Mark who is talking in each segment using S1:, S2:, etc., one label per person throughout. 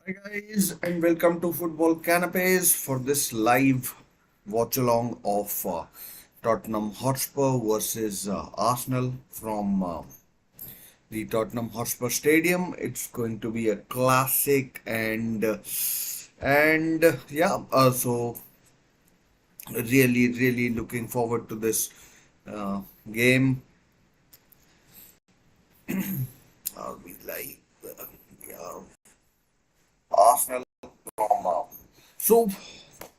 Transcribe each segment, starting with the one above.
S1: Hi guys, and welcome to Football Canapes for this live watch along of Tottenham Hotspur versus Arsenal from the Tottenham Hotspur Stadium. It's going to be a classic, so really looking forward to this game. I'll be like yeah, Arsenal from so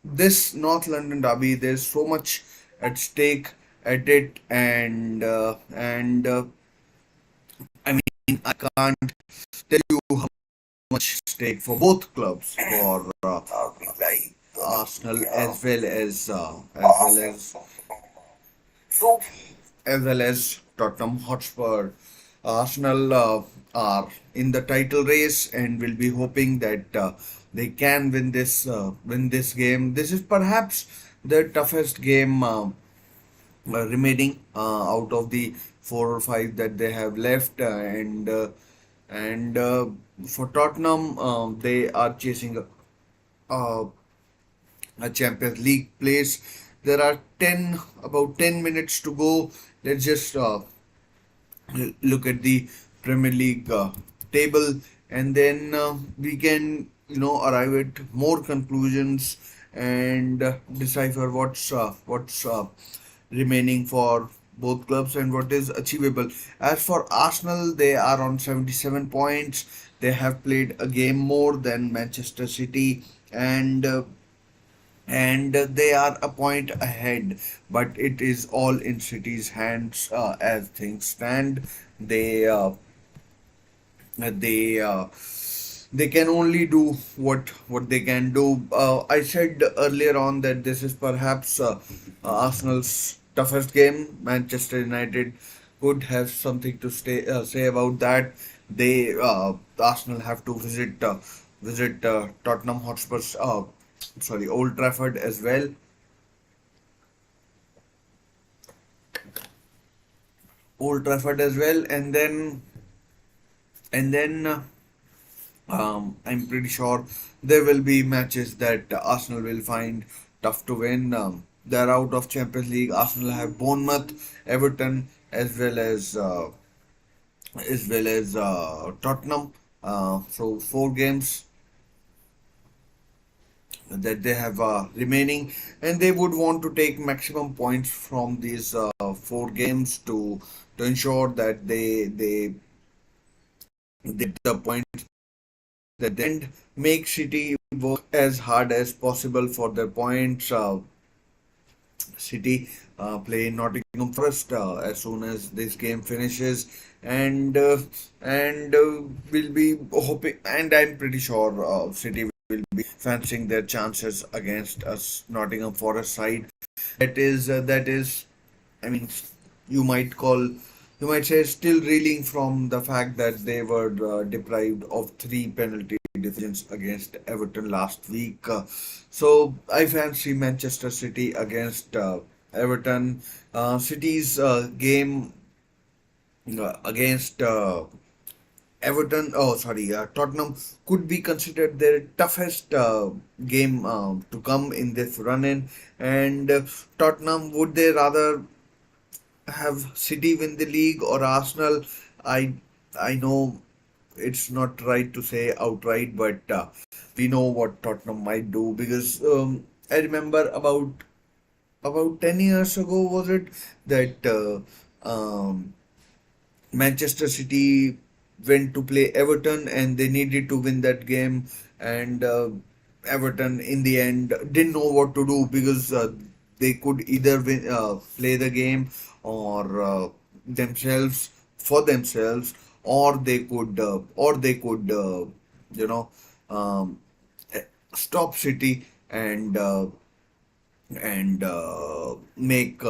S1: this North London derby, there's so much at stake at it, and I mean I can't tell you how much stake for both clubs for Arsenal so as well as Tottenham Hotspur. Arsenal are in the title race and will be hoping that they can win this game. This is perhaps the toughest game remaining out of the four or five that they have left, and for Tottenham, they are chasing a, a Champions League place. There are about 10 minutes to go. Let's just look at the Premier League table, and then we can arrive at more conclusions and decipher what's remaining for both clubs and what is achievable. As for Arsenal, they are on 77 points. They have played a game more than Manchester City, and they are a point ahead, but it is all in City's hands as things stand. They uh, they uh, they can only do what they can do. I said earlier on that this is perhaps Arsenal's toughest game. Manchester United could have something to say about that. Arsenal have to visit Tottenham Hotspur's sorry, Old Trafford as well. Old Trafford as well, and then I'm pretty sure there will be matches that Arsenal will find tough to win. They're out of Champions League. Arsenal have Bournemouth, Everton, as well as Tottenham. So four games that they have remaining, and they would want to take maximum points from these four games to ensure that they the points that they and make City work as hard as possible for their points. City play Nottingham Forest as soon as this game finishes, and will be hoping, and I'm pretty sure City will be fancying their chances against us Nottingham Forest side. That is, I mean, you might call, you might say, still reeling from the fact that they were deprived of three penalty decisions against Everton last week. So I fancy Manchester City against Everton. City's game against Tottenham could be considered their toughest game to come in this run-in. And Tottenham, would they rather have City win the league or Arsenal? I I know it's not right to say outright, but we know what Tottenham might do because I remember about 10 years ago, was it, that Manchester City went to play Everton and they needed to win that game, and Everton in the end didn't know what to do because they could either play the game or themselves for themselves, or they could you know um, eh, stop City and make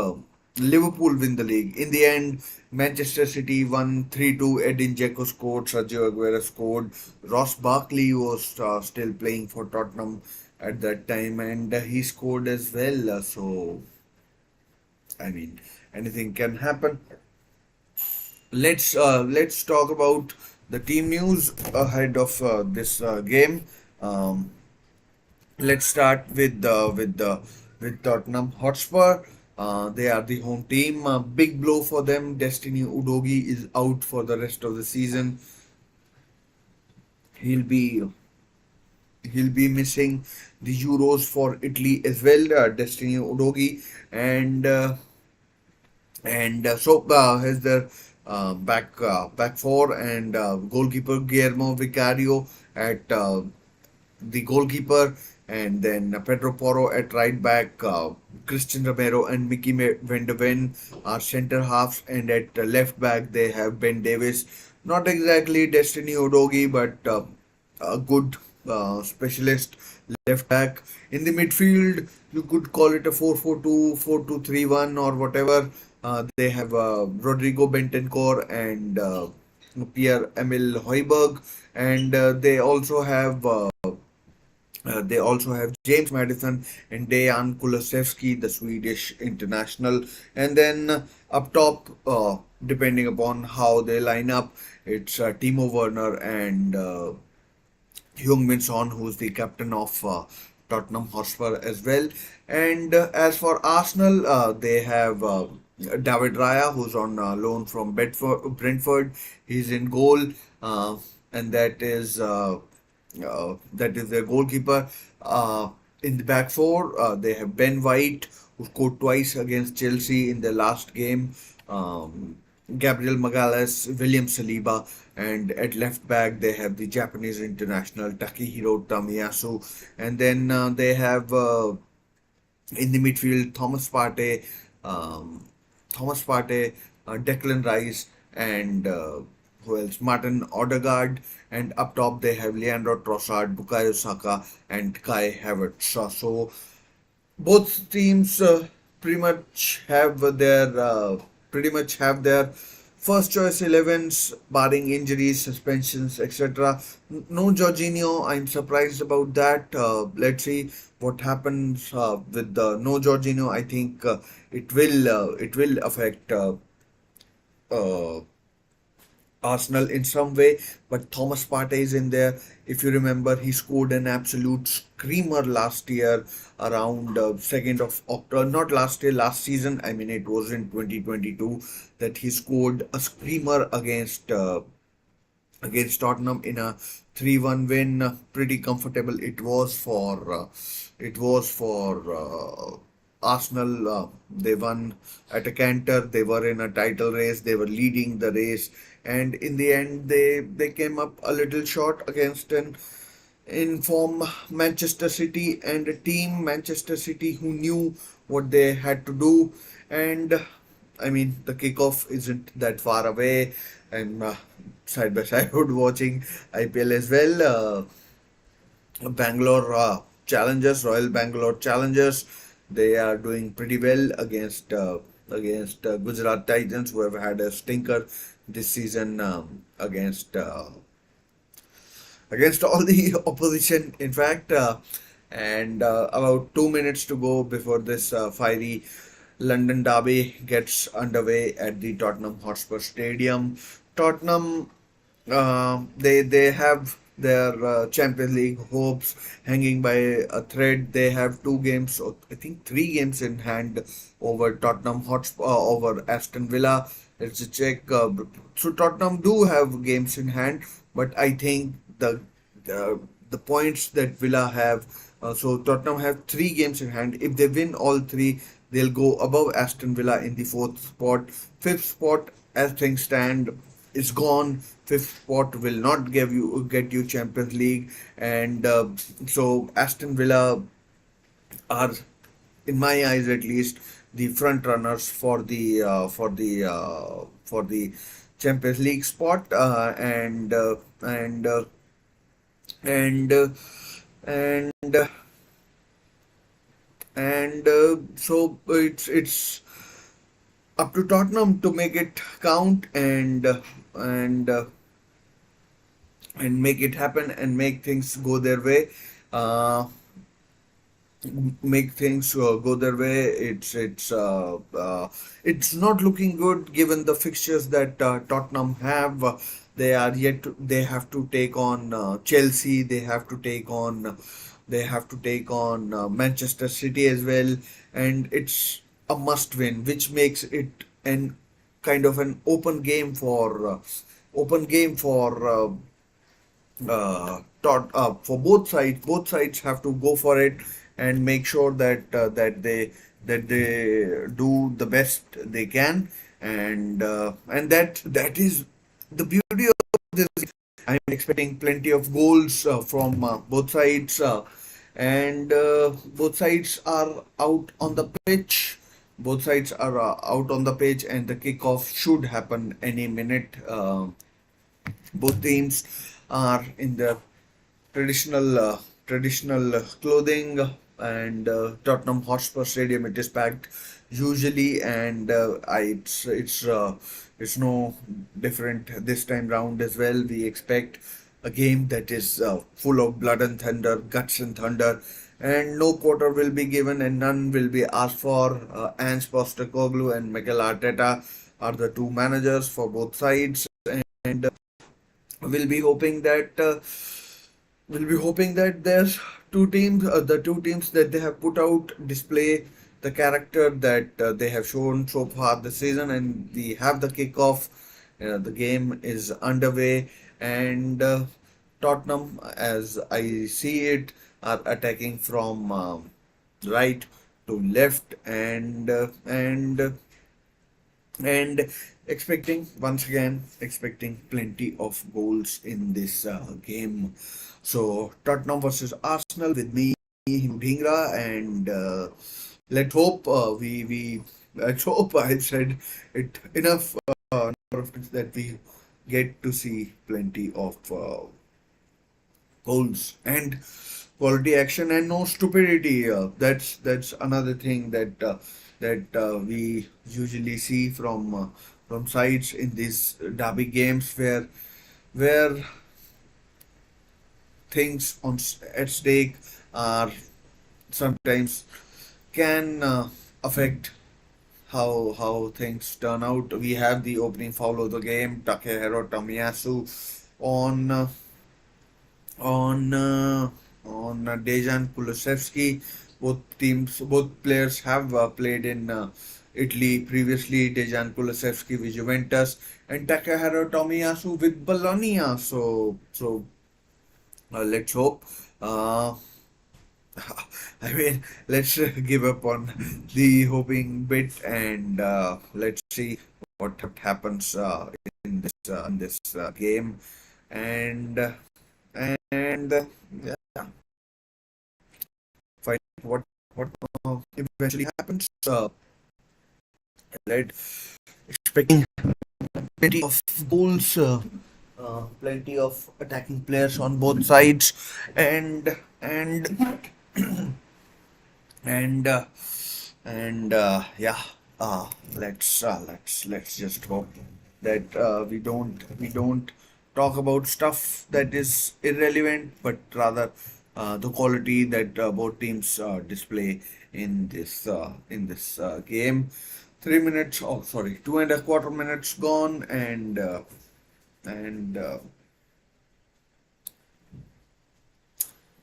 S1: Liverpool win the league. In the end, Manchester City won 3-2. Edin Dzeko scored, Sergio Aguero scored. Ross Barkley was still playing for Tottenham at that time, and he scored as well. So, I mean, anything can happen. Let's talk about the team news ahead of this game. Um, let's start with Tottenham Hotspur. They are the home team. Big blow for them. Destiny Udogi is out for the rest of the season. He'll be he'll be missing the Euros for Italy as well. Destiny Udogi and has their back four and goalkeeper Guillermo Vicario at the goalkeeper, and then Pedro Porro at right back, Christian Romero and Mickey Van de Ven are centre halves, and at left back they have Ben Davis. Not exactly Destiny Udogi, but a good specialist left back. In the midfield, you could call it a 4-4-2, 4-2-3-1, or whatever. They have Rodrigo Bentancur and Pierre-Emile Højbjerg, and they also have James Madison and Dejan Kulusevski, the Swedish international. And then up top, depending upon how they line up, it's Timo Werner and Heung-min Son, who's the captain of Tottenham Hotspur as well. And as for Arsenal, they have David Raya, who's on loan from Brentford. He's in goal, uh, and that is their goalkeeper. In the back four, they have Ben White, who scored twice against Chelsea in their last game. Um, Gabriel Magalhaes, William Saliba, and at left back they have the Japanese international Takehiro Tamiyasu, and then they have in the midfield um, Thomas Partey, Declan Rice, and who else? Martin Odegaard, and up top they have Leandro Trossard, Bukayo Saka, and Kai Havertz. Both teams pretty much have their first choice 11s, barring injuries, suspensions, etc. No Jorginho. I'm surprised about that. Let's see what happens with the no Jorginho. I think it will affect uh, Arsenal in some way, but Thomas Partey is in there. If you remember, he scored an absolute screamer last year around 2nd of October. Not last year, last season. I mean, it was in 2022 that he scored a screamer against Tottenham in a 3-1 win. Pretty comfortable it was for Arsenal. They won at a canter. They were in a title race. They were leading the race, and in the end, they came up a little short against an in form Manchester City, and a team Manchester City who knew what they had to do. And I mean, the kickoff isn't that far away. I'm side by side watching IPL as well. Bangalore Challengers, Royal Bangalore Challengers, they are doing pretty well against Gujarat Titans, who have had a stinker this season against all the opposition, in fact. And about 2 minutes to go before this fiery London derby gets underway at the Tottenham Hotspur Stadium. Tottenham, they have their Champions League hopes hanging by a thread. They have two games, or I think three games in hand over Tottenham Hotspur, over Aston Villa. Let's check. So Tottenham do have games in hand, but I think the the points that Villa have. So Tottenham have three games in hand. If they win all three, they'll go above Aston Villa in the fourth spot. Fifth spot, as things stand, is gone. Fifth spot will not get you Champions League, and so Aston Villa are, in my eyes at least, the front runners for the Champions League spot, and and so it's up to Tottenham to make it count and and make it happen and make things go their way. Uh, make things go their way. It's not looking good given the fixtures that Tottenham have. they have to take on Chelsea, they have to take on Manchester City as well, and it's a must win, which makes it an kind of an open game for both sides. Both sides have to go for it and make sure that they do the best they can, and that is the beauty of this. I'm expecting plenty of goals from both sides, and both sides are out on the pitch. Both sides are out on the pitch, and the kickoff should happen any minute. Both teams are in the traditional traditional clothing, and Tottenham Hotspur Stadium it is packed usually, and it's no different this time round as well. We expect a game that is full of blood and thunder, guts and thunder, and no quarter will be given and none will be asked for. Ange Postecoglou and Mikel Arteta are the two managers for both sides, and we'll be hoping that there's the two teams that they have put out display the character that they have shown so far this season, and we have the kickoff. The game is underway, and Tottenham, as I see it, are attacking from right to left, and expecting plenty of goals in this game. So Tottenham versus Arsenal with me, Dhingra, and let's hope I said it enough number of times that we get to see plenty of goals and quality action and no stupidity. That's another thing that we usually see from sides in these derby games where things at stake are sometimes can affect how things turn out. We have the opening foul of the game, Takehiro Tomiyasu on uh, on Dejan Kulusevski. Both players have played in Italy previously. Dejan Kulusevski with Juventus and Takehiro Tomiyasu with Bologna. So let's hope. Uh, I mean, let's give up on the hoping bit, and let's see what happens in this game, and yeah, find what eventually happens. Right, expecting plenty of goals, plenty of attacking players on both sides, and and and yeah, let's just hope that we don't talk about stuff that is irrelevant, but rather the quality that both teams display in this game. 3 minutes, oh sorry, 2.25 minutes gone, and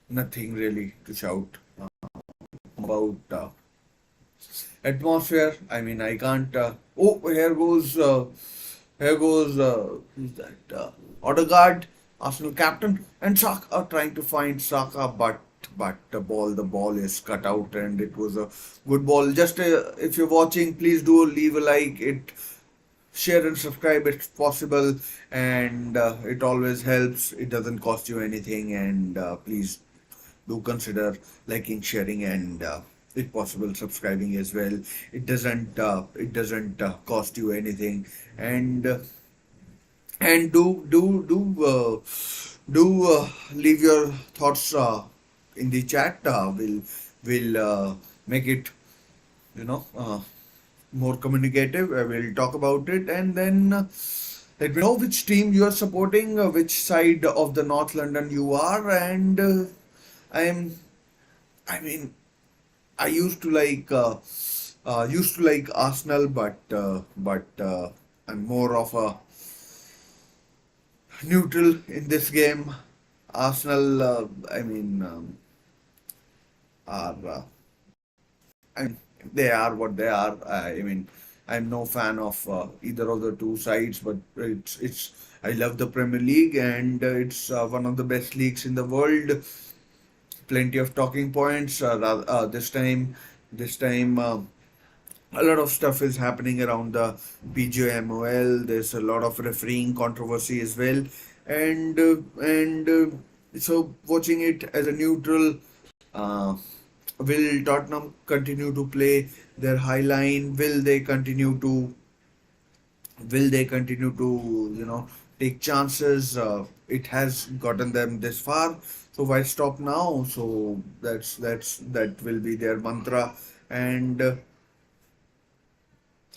S1: nothing really to shout about atmosphere. I mean, I can't. Oh, here goes. Who's that? Odegaard, Arsenal captain, and Saka trying to find Saka, but the ball is cut out, and it was a good ball. Just if you're watching, please do leave a like. Share and subscribe if possible, and it always helps. It doesn't cost you anything, and please do consider liking, sharing, and if possible subscribing as well. It doesn't cost you anything, and do leave your thoughts in the chat. We'll make it, you know, more communicative. We'll talk about it, and then let me know which team you are supporting, which side of the North London you are, and I'm I mean, I used to like Arsenal, but I'm more of a neutral in this game. Arsenal, are I mean, they are what they are. I mean, I'm no fan of either of the two sides, but it's. I love the Premier League, and it's one of the best leagues in the world. Plenty of talking points. This time, a lot of stuff is happening around the PGMOL. There's a lot of refereeing controversy as well, and so watching it as a neutral. Uh, will Tottenham continue to play their high line? Will they continue to take chances? It has gotten them this far, so why stop now? So that will be their mantra, and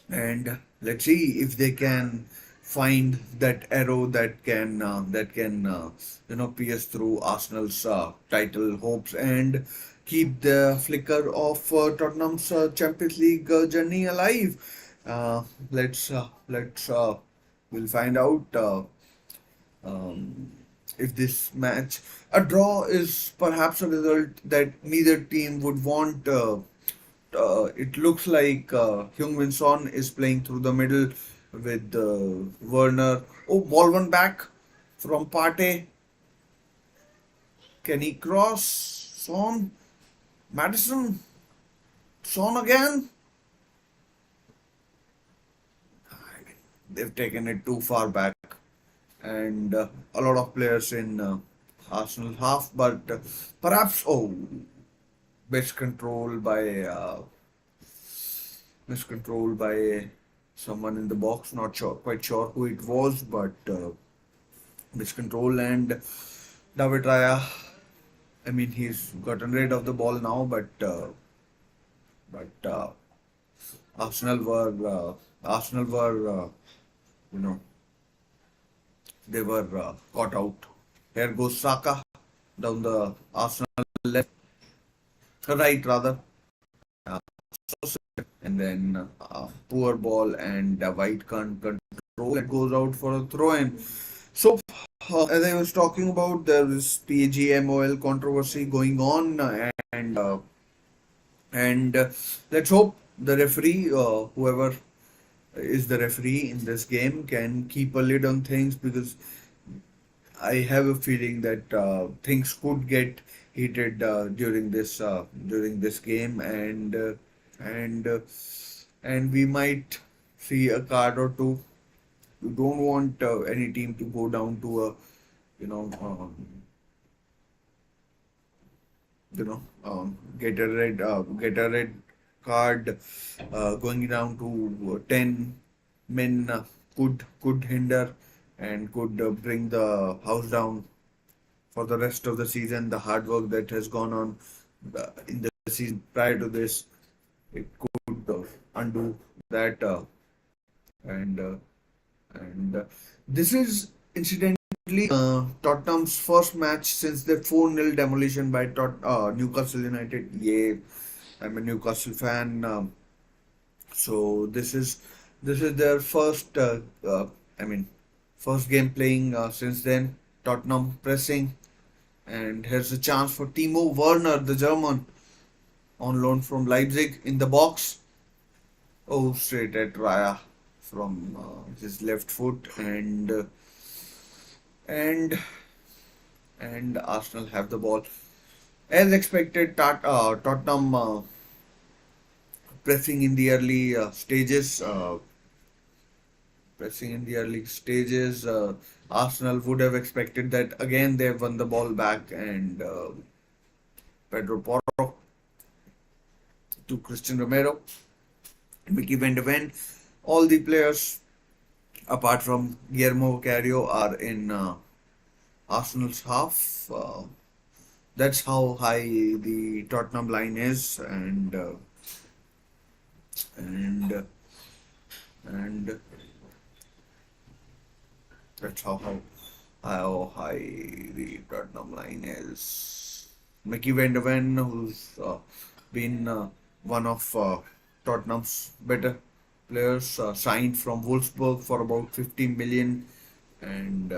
S1: and let's see if they can find that arrow that can pierce through Arsenal's title hopes and keep the flicker of Tottenham's Champions League journey alive. Let's we'll find out um, if this match a draw is perhaps a result that neither team would want. It looks like Heung-min Son is playing through the middle with Werner. Oh, ball one back from Partey. Can he cross? Son? Madison? Son again? They've taken it too far back. And a lot of players in Arsenal half, but perhaps, oh, best control by miscontrolled by someone in the box. Not sure, quite sure who it was, but miscontrol and David Raya. I mean, he's gotten rid of the ball now, but Arsenal were you know they were caught out. Here goes Saka down the Arsenal left, right rather. And then poor ball and White can't control. It goes out for a throw in. So, as I was talking about, there is PGMOL controversy going on, and let's hope the referee, whoever is the referee in this game, can keep a lid on things because I have a feeling that things could get heated during this game, and uh, and we might see a card or two. You don't want any team to go down to a you know get a red card going down to 10 men could hinder and could bring the house down for the rest of the season. The hard work that has gone on in the season prior to this, it could undo that, and and this is incidentally Tottenham's first match since their 4-0 demolition by Newcastle United. Yeah, I'm a Newcastle fan, so this is their first I mean first game playing since then. Tottenham pressing, and here's a chance for Timo Werner, the German, on loan from Leipzig in the box. Oh, straight at Raya from his left foot, and and Arsenal have the ball. As expected, Tottenham pressing in the early stages. Pressing in the early stages. Arsenal would have expected that again. They won the ball back, and Pedro Porro to Christian Romero, Mickey Van de Ven. All the players apart from Guillermo Cario are in Arsenal's half. That's how high the Tottenham line is, and and that's how high the Tottenham line is. Mickey Van de Ven, who's been one of Tottenham's better players, signed from Wolfsburg for about 50 million, and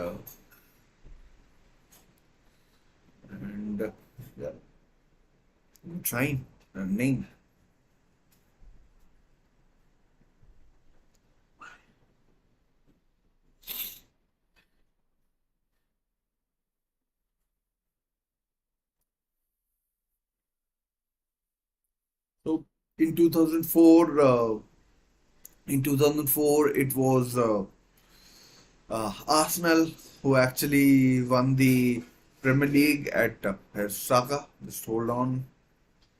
S1: And yeah, trying name. So in 2004, it was Arsenal who actually won the Premier League at Saka. Just hold on,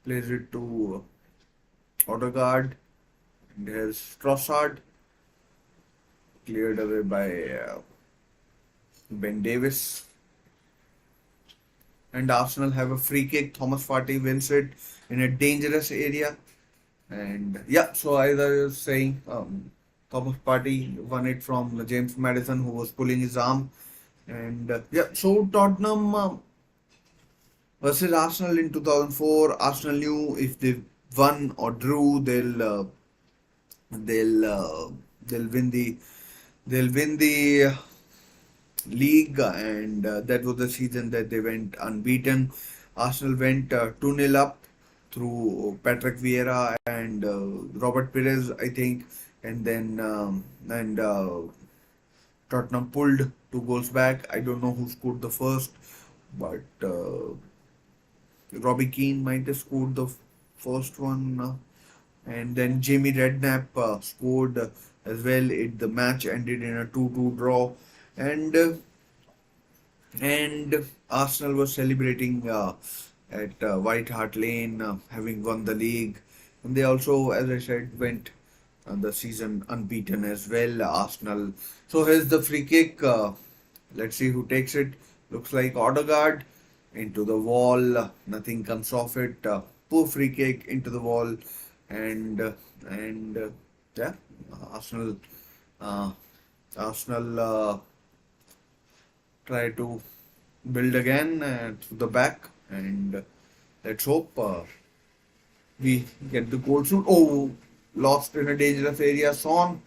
S1: plays it to Odegaard, and there's Trossard cleared away by Ben Davis. And Arsenal have a free kick. Thomas Partey wins it in a dangerous area. And yeah, so as I was saying, Thomas Partey won it from James Madison, who was pulling his arm. And yeah, so Tottenham versus Arsenal in 2004. Arsenal knew if they won or drew, they'll they'll win the league, and that was the season that they went unbeaten. Arsenal went 2-0 up through Patrick Vieira and Robert Pires, I think, and then and Tottenham pulled two goals back. I don't know who scored the first, but Robbie Keane might have scored the first one, and then Jamie Redknapp scored as well. The match ended in a 2-2 draw, and and Arsenal was celebrating at White Hart Lane, having won the league. And they also, as I said, went the season unbeaten as well. Arsenal. So here's the free kick. Let's see who takes it. Looks like Odegaard into the wall. Nothing comes off it. Poor free kick into the wall, and yeah, Arsenal. Uh, Arsenal try to build again to the back, and let's hope we get the goal soon. Oh, lost in a dangerous area. Son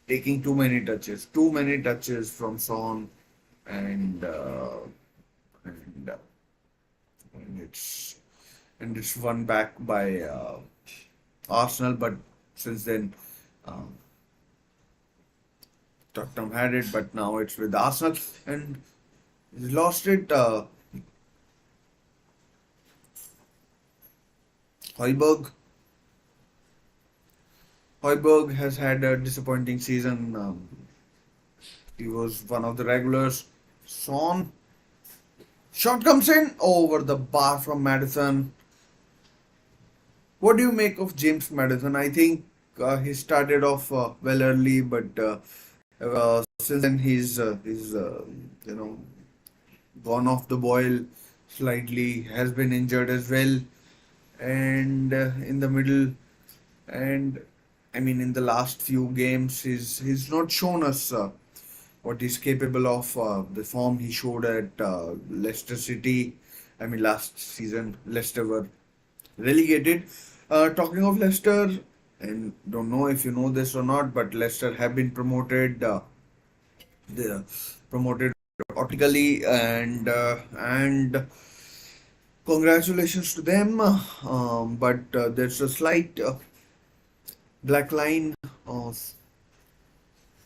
S1: taking too many touches from Son, and and, uh, and it's won back by Arsenal. But since then, um, Tottenham had it, but now it's with Arsenal, and lost it. Hoiberg. Hoiberg has had a disappointing season. He was one of the regulars. Son. Shot comes in over the bar from Madison. What do you make of James Madison? I think he started off well early, but since then he's you know gone off the boil slightly. Has been injured as well, and in the middle, and I mean in the last few games, he's not shown us what he's capable of. The form he showed at Leicester City. I mean last season, Leicester were relegated. Talking of Leicester, and don't know if you know this or not, but Leicester have been promoted. They are promoted automatically, and congratulations to them. But there's a slight black line to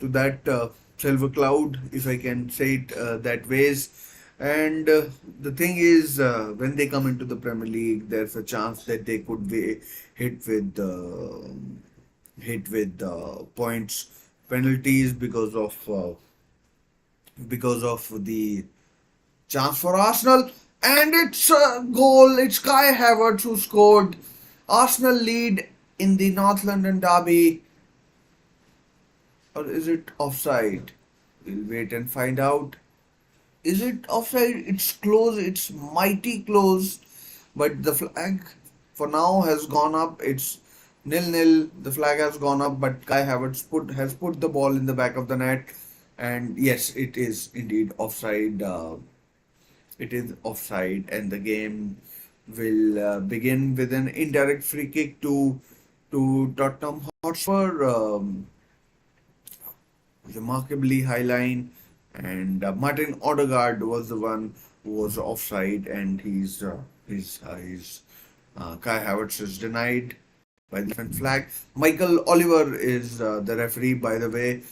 S1: that silver cloud, if I can say it that ways. And the thing is, when they come into the Premier League, there's a chance that they could be hit with points penalties because of the chance for Arsenal. And it's a goal. It's Kai Havertz who scored. Arsenal lead in the North London derby. Or is it offside? We'll wait and find out. Is it offside? It's close. It's mighty close. But the flag for now has gone up. It's 0-0. The flag has gone up, but Kai Havertz has put the ball in the back of the net. And yes, it is indeed offside. It is offside, and the game will begin with an indirect free kick to Tottenham Hotspur. Remarkably high line, and Martin Odegaard was the one was offside, and Kai Havertz is denied by the different flag. Michael Oliver is the referee, by the way.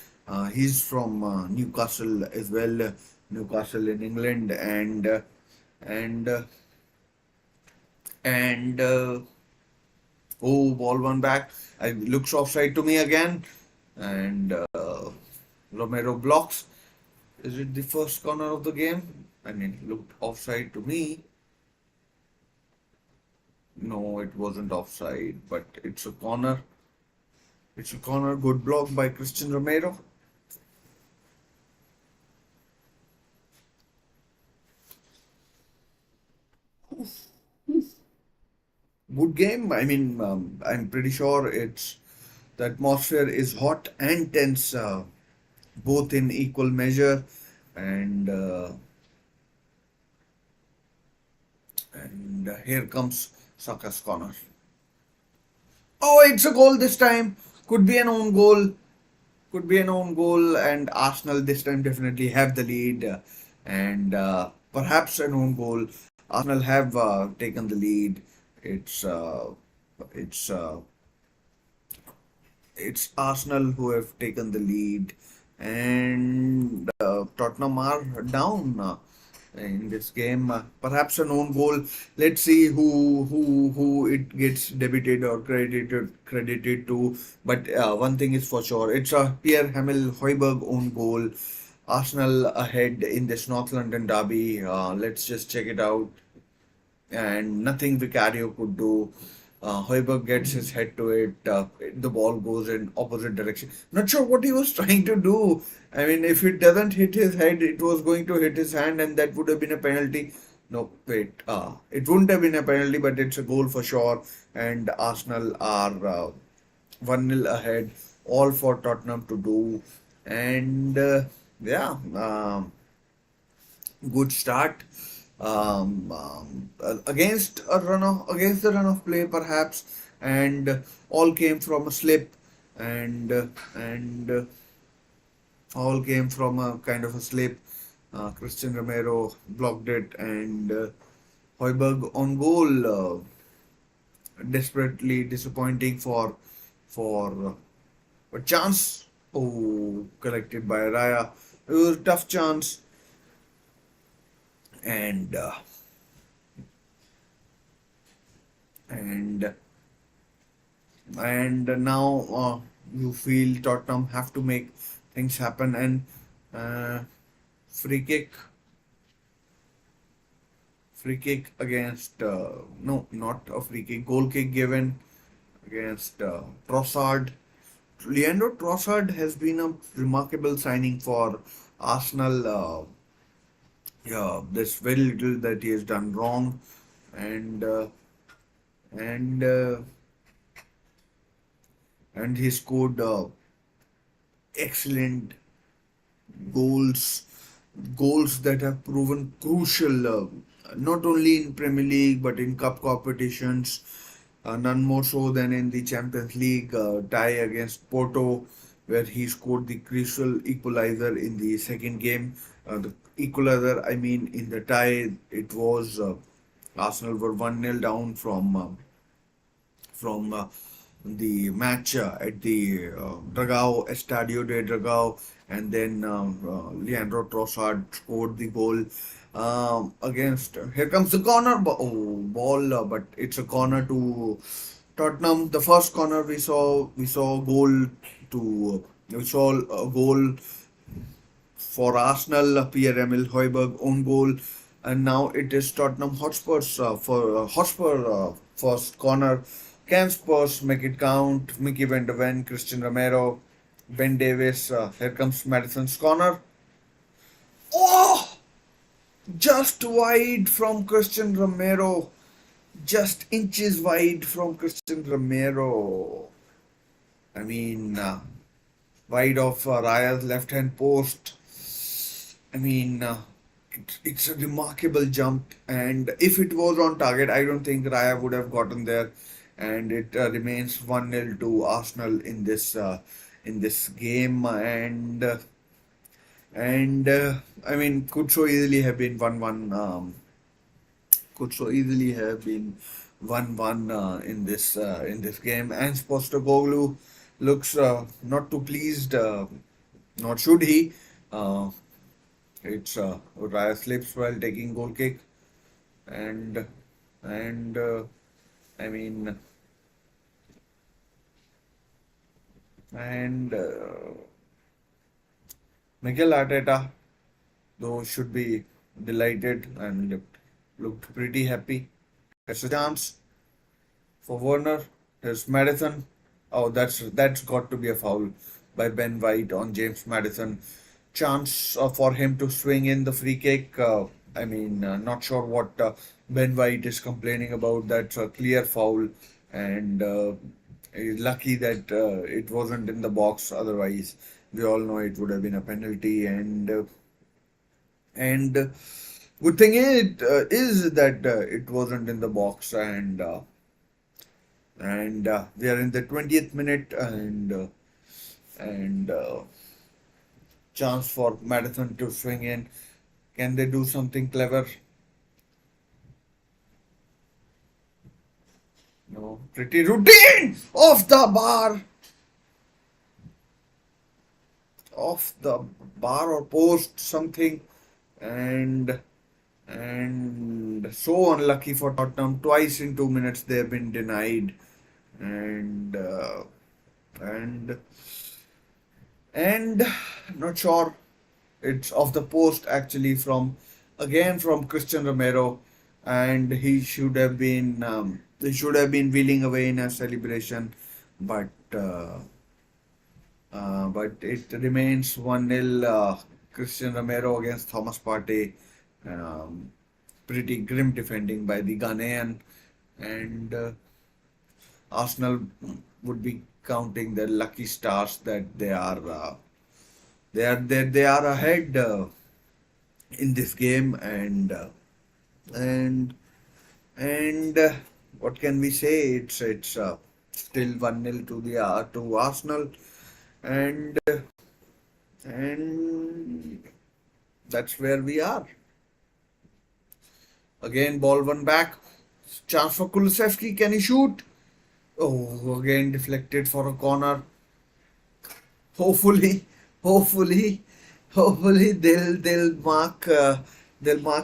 S1: He's from Newcastle as well, Newcastle in England, and uh, and oh, ball one back. It looks offside to me again, and Romero blocks. Is it the first corner of the game? I mean, looked offside to me. No, it wasn't offside, but it's a corner. It's a corner. Good block by Christian Romero. Good game. I mean, I'm pretty sure it's the atmosphere is hot and tense, both in equal measure, and here comes Saka's corner. Oh, it's a goal this time. Could be an own goal. Could be an own goal, and Arsenal this time definitely have the lead, and perhaps an own goal. Arsenal have taken the lead. It's uh, it's uh, it's Arsenal who have taken the lead, and Tottenham are down in this game. Perhaps an own goal. Let's see who it gets debited or credited to. But one thing is for sure, it's a Pierre Hamel Hoiberg own goal. Arsenal ahead in this North London derby. Let's just check it out, and nothing Vicario could do. Hoiberg gets his head to it. The ball goes in opposite direction. Not sure what he was trying to do. I mean, if it doesn't hit his head, it was going to hit his hand, and that would have been a penalty. No, wait. It wouldn't have been a penalty, but it's a goal for sure. And Arsenal are 1-0 ahead. All for Tottenham to do. And yeah. Good start against the run of play perhaps, and all came from a slip, and all came from a kind of a slip. Christian Romero blocked it, and Hoiberg on goal. Desperately disappointing for a chance. Oh, collected by Raya. It was a tough chance, and and and now you feel Tottenham have to make things happen, and uh, free kick against no, not a free kick, goal kick given against Trossard. Leandro Trossard has been a remarkable signing for Arsenal. Yeah, there's very little that he has done wrong, and and uh, and he scored excellent goals, goals that have proven crucial, not only in Premier League but in cup competitions. None more so than in the Champions League tie against Porto, where he scored the crucial equalizer in the second game. The equalizer, I mean, in the tie, it was Arsenal were 1-0 down from the match at the Dragao, Estadio de Dragao, and then Leandro Trossard scored the goal against. Here comes the corner, ball, but it's a corner to Tottenham. The first corner we saw a goal to we saw a goal for Arsenal, Pierre-Emile Højbjerg own goal, and now it is Tottenham Hotspur's for Hotspur first corner. Can Spurs make it count? Mickey Van de Ven, Christian Romero, Ben Davis. Here comes Madison's corner. Oh, just wide from Christian Romero, just inches wide from Christian Romero. I mean, wide of Raya's left hand post. I mean, it's a remarkable jump, and if it was on target, I don't think Raya would have gotten there. And it remains 1-0 to Arsenal in this game, And I mean, could so easily have been 1-1. Could so easily have been 1-1 in this game. And Postecoglou looks not too pleased. Not should he. Uh, it's Raya slips while taking goal kick, and and I mean and Miguel Arteta though should be delighted and looked pretty happy. There's a chance for Werner. There's Madison. Oh, that's got to be a foul by Ben White on James Madison. Chance for him to swing in the free kick. Not sure what Ben White is complaining about. That's a clear foul, and he's lucky that it wasn't in the box. Otherwise, we all know it would have been a penalty. And good thing is that it wasn't in the box, and we are in the 20th minute, and chance for Madison to swing in. Can they do something clever? No, pretty routine off the bar or post something, and and so unlucky for Tottenham. Twice in 2 minutes they have been denied, and and and not sure. It's off the post actually from Christian Romero, and he should have been wheeling away in a celebration, but but it remains 1-0 Christian Romero against Thomas Partey. Um, Pretty grim defending by the Ghanaian, and Arsenal would be counting their lucky stars that they are ahead in this game, and and what can we say? It's still 1-0 to Arsenal, and and that's where we are. Again, ball one back. Chance for Kulusevski. Can he shoot? Oh, again deflected for a corner. Hopefully, hopefully, hopefully they'll mark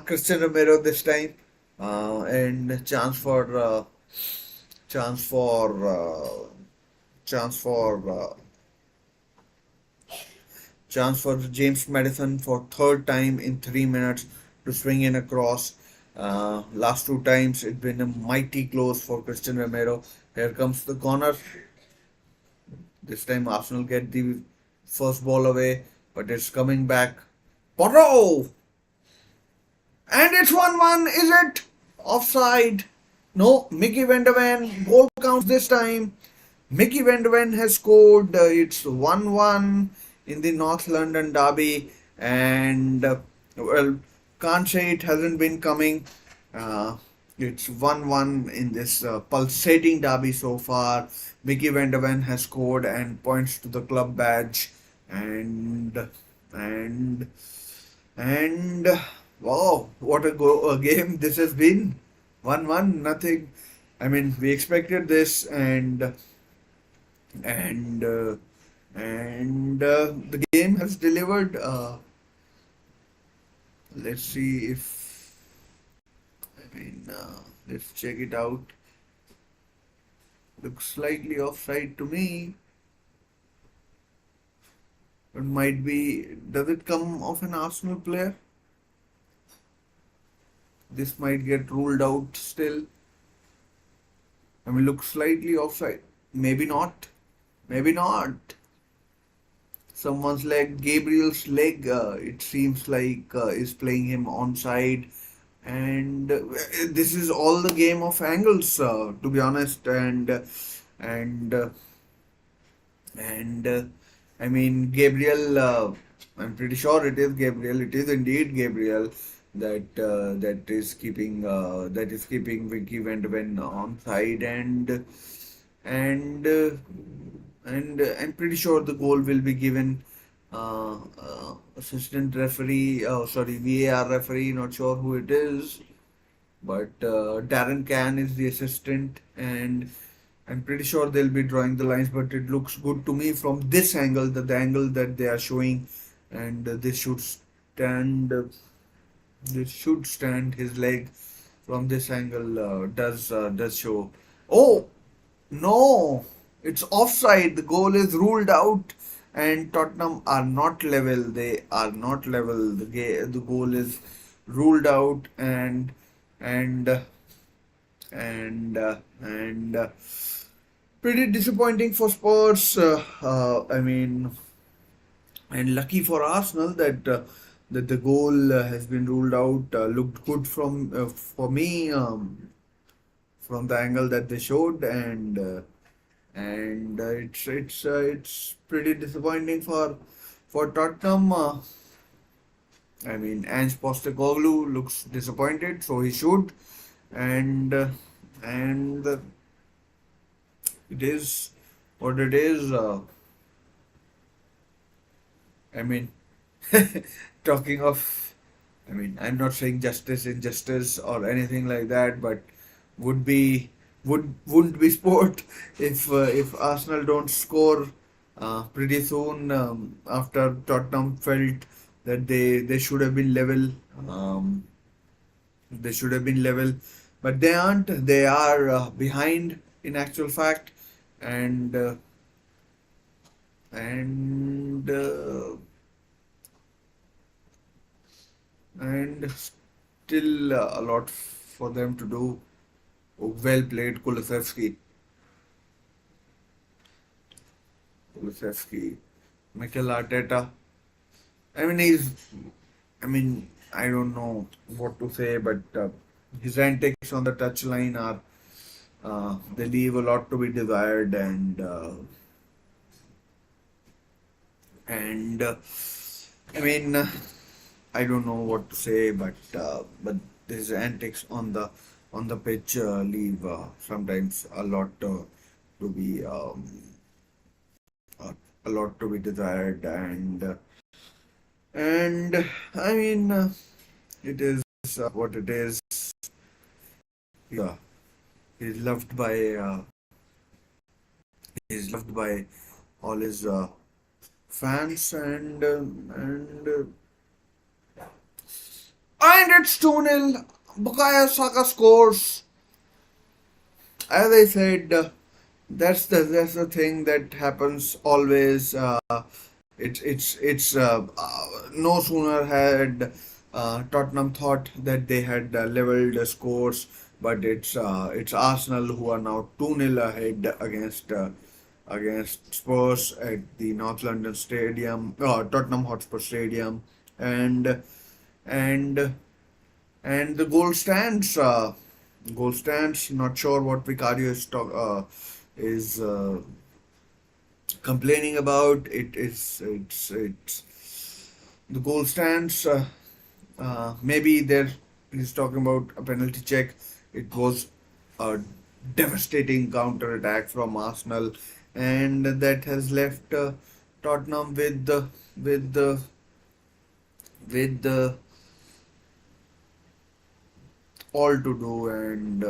S1: Christian Romero this time. And chance for chance for chance for James Madison for third time in 3 minutes to swing in across. Last two times it's been a mighty close for Christian Romero. Here comes the corner. This time Arsenal get the first ball away, but it's coming back. Porro! And it's 1-1, is it? Offside. No, Mickey Van de Ven. Goal counts this time. Mickey Van de Ven has scored. It's 1-1 in the North London derby. And, well, can't say it hasn't been coming. It's 1-1 in this pulsating derby so far. Mickey Van de Ven has scored and points to the club badge. And and wow, what a game this has been. 1-1, nothing. I mean, we expected this, and the game has delivered. Let's see if let's check it out. Looks slightly offside to me. It might be. Does it come off an Arsenal player? This might get ruled out still. I mean, looks slightly offside. Maybe not. Maybe not. Someone's leg, Gabriel's leg, it seems like is playing him onside. And this is all the game of angles, to be honest. And and I mean, Gabriel. I'm pretty sure it is Gabriel. It is indeed Gabriel that is keeping Vicky Van de Ven on side, and I'm pretty sure the goal will be given assistant referee, sorry, VAR referee, not sure who it is, but Darren Can is the assistant, and I'm pretty sure they'll be drawing the lines. But it looks good to me from this angle, the angle that they are showing, and this should stand. This should stand. His leg from this angle does show. Oh no! It's offside. The goal is ruled out, and Tottenham are not level. They are not level. The goal is ruled out, and and pretty disappointing for Spurs. I mean, and lucky for Arsenal that the goal has been ruled out. Looked good from for me from the angle that they showed, and it's pretty disappointing for Tottenham. I mean, Ange Postecoglou looks disappointed, so he should, and and it is what it is. I mean, talking of, I mean, I'm not saying justice, injustice, or anything like that, but would be wouldn't be sport if Arsenal don't score pretty soon after Tottenham felt that they should have been level. Um, they should have been level, but they aren't. They are behind in actual fact, and and uh, and still a lot for them to do. Well played, Kulusevski. Kulusevski. Mikel Arteta. I mean, I mean, I don't know what to say, but his antics on the touchline are. They leave a lot to be desired, and I mean, I don't know what to say, but his antics on the pitch leave sometimes to be uh, a lot to be desired, and I mean, it is what it is. Yeah, he's loved by all his fans, and it's 2-0. Bukayo Saka scores. As I said, that's the thing that happens always. No sooner had Tottenham thought that they had leveled the scores, but it's Arsenal who are now 2-0 ahead against Spurs at the North London Stadium, Tottenham Hotspur Stadium, and and and the goal stands. Goal stands. Not sure what Vicario is complaining about. It's the goal stands. Maybe there he's talking about a penalty check. It was a devastating counter attack from Arsenal, and that has left Tottenham with the with the all to do, and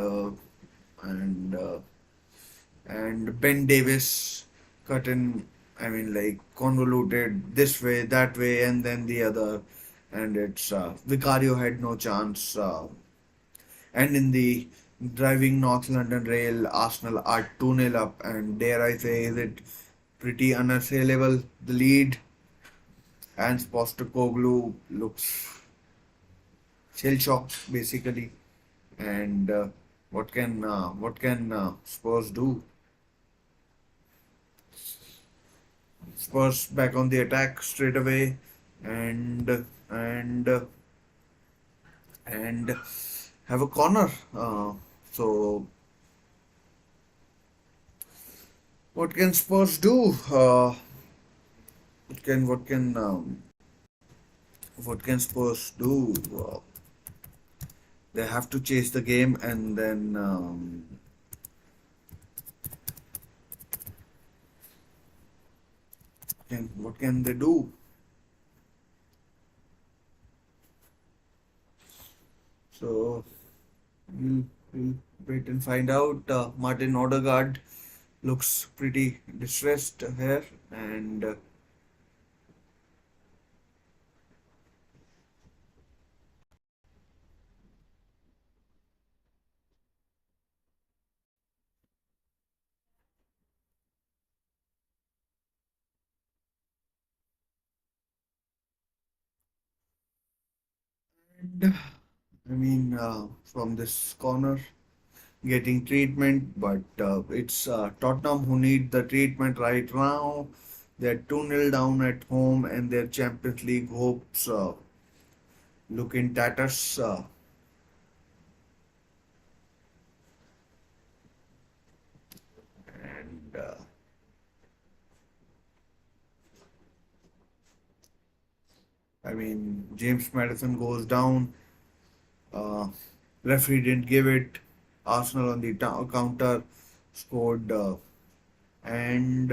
S1: and Ben Davis cut in. I mean, like convoluted this way, that way, and then the other, and it's Vicario had no chance. And in the driving North London rail, Arsenal are 2-0 up, and dare I say, is it pretty unassailable? The lead, and Postecoglou looks shell shocked basically, and what can Spurs do? Spurs back on the attack straight away, and and and have a corner. So what can Spurs do? What can what can what can Spurs do? They have to chase the game, and then what can they do? So we'll wait and find out. Martin Odegaard looks pretty distressed here, and I mean from this corner getting treatment, but it's Tottenham who need the treatment right now. They're 2-0 down at home, and their Champions League hopes look in tatters. And I mean, James Madison goes down. Uh, Referee didn't give it. Arsenal on the counter scored, and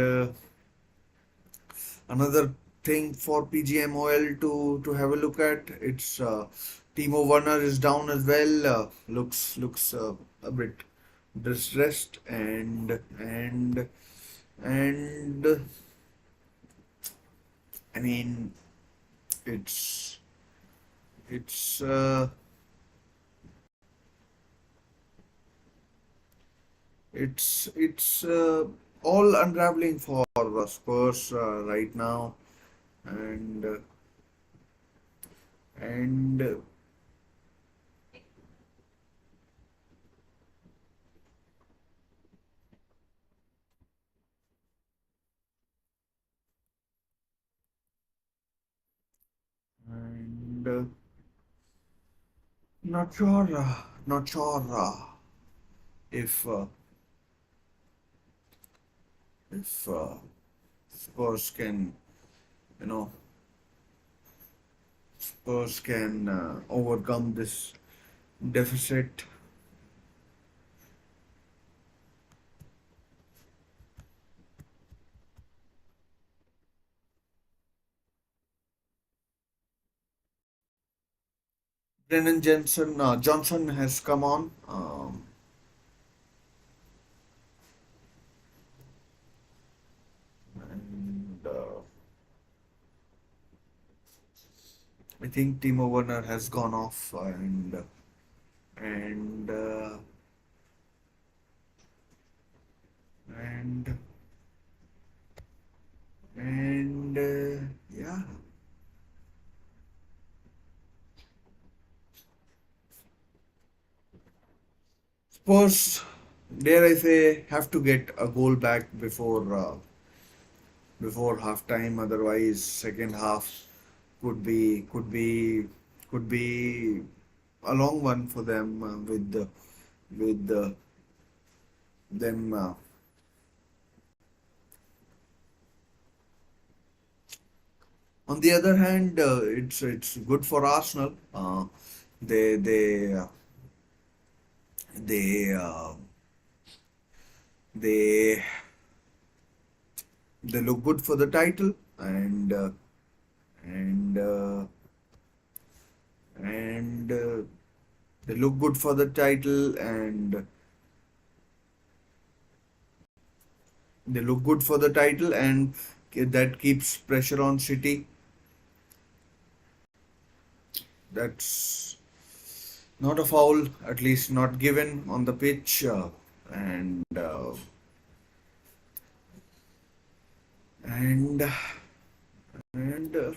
S1: another thing for PGMOL to have a look at. It's Timo Werner is down as well. Looks a bit distressed, and I mean it's it's uh, it's all unraveling for Spurs right now, and and and not sure if if Spurs can you know Spurs can overcome this deficit. Brennan Johnson has come on, and I think Timo Werner has gone off, and and and yeah, Spurs, dare I say, have to get a goal back before half time. Otherwise, second half could be could be a long one for them with them. On the other hand, it's good for Arsenal. They they uh, they uh, they they look good for the title, and and they look good for the title, and they look good for the title, and that keeps pressure on City. That's not a foul, at least not given on the pitch, and and and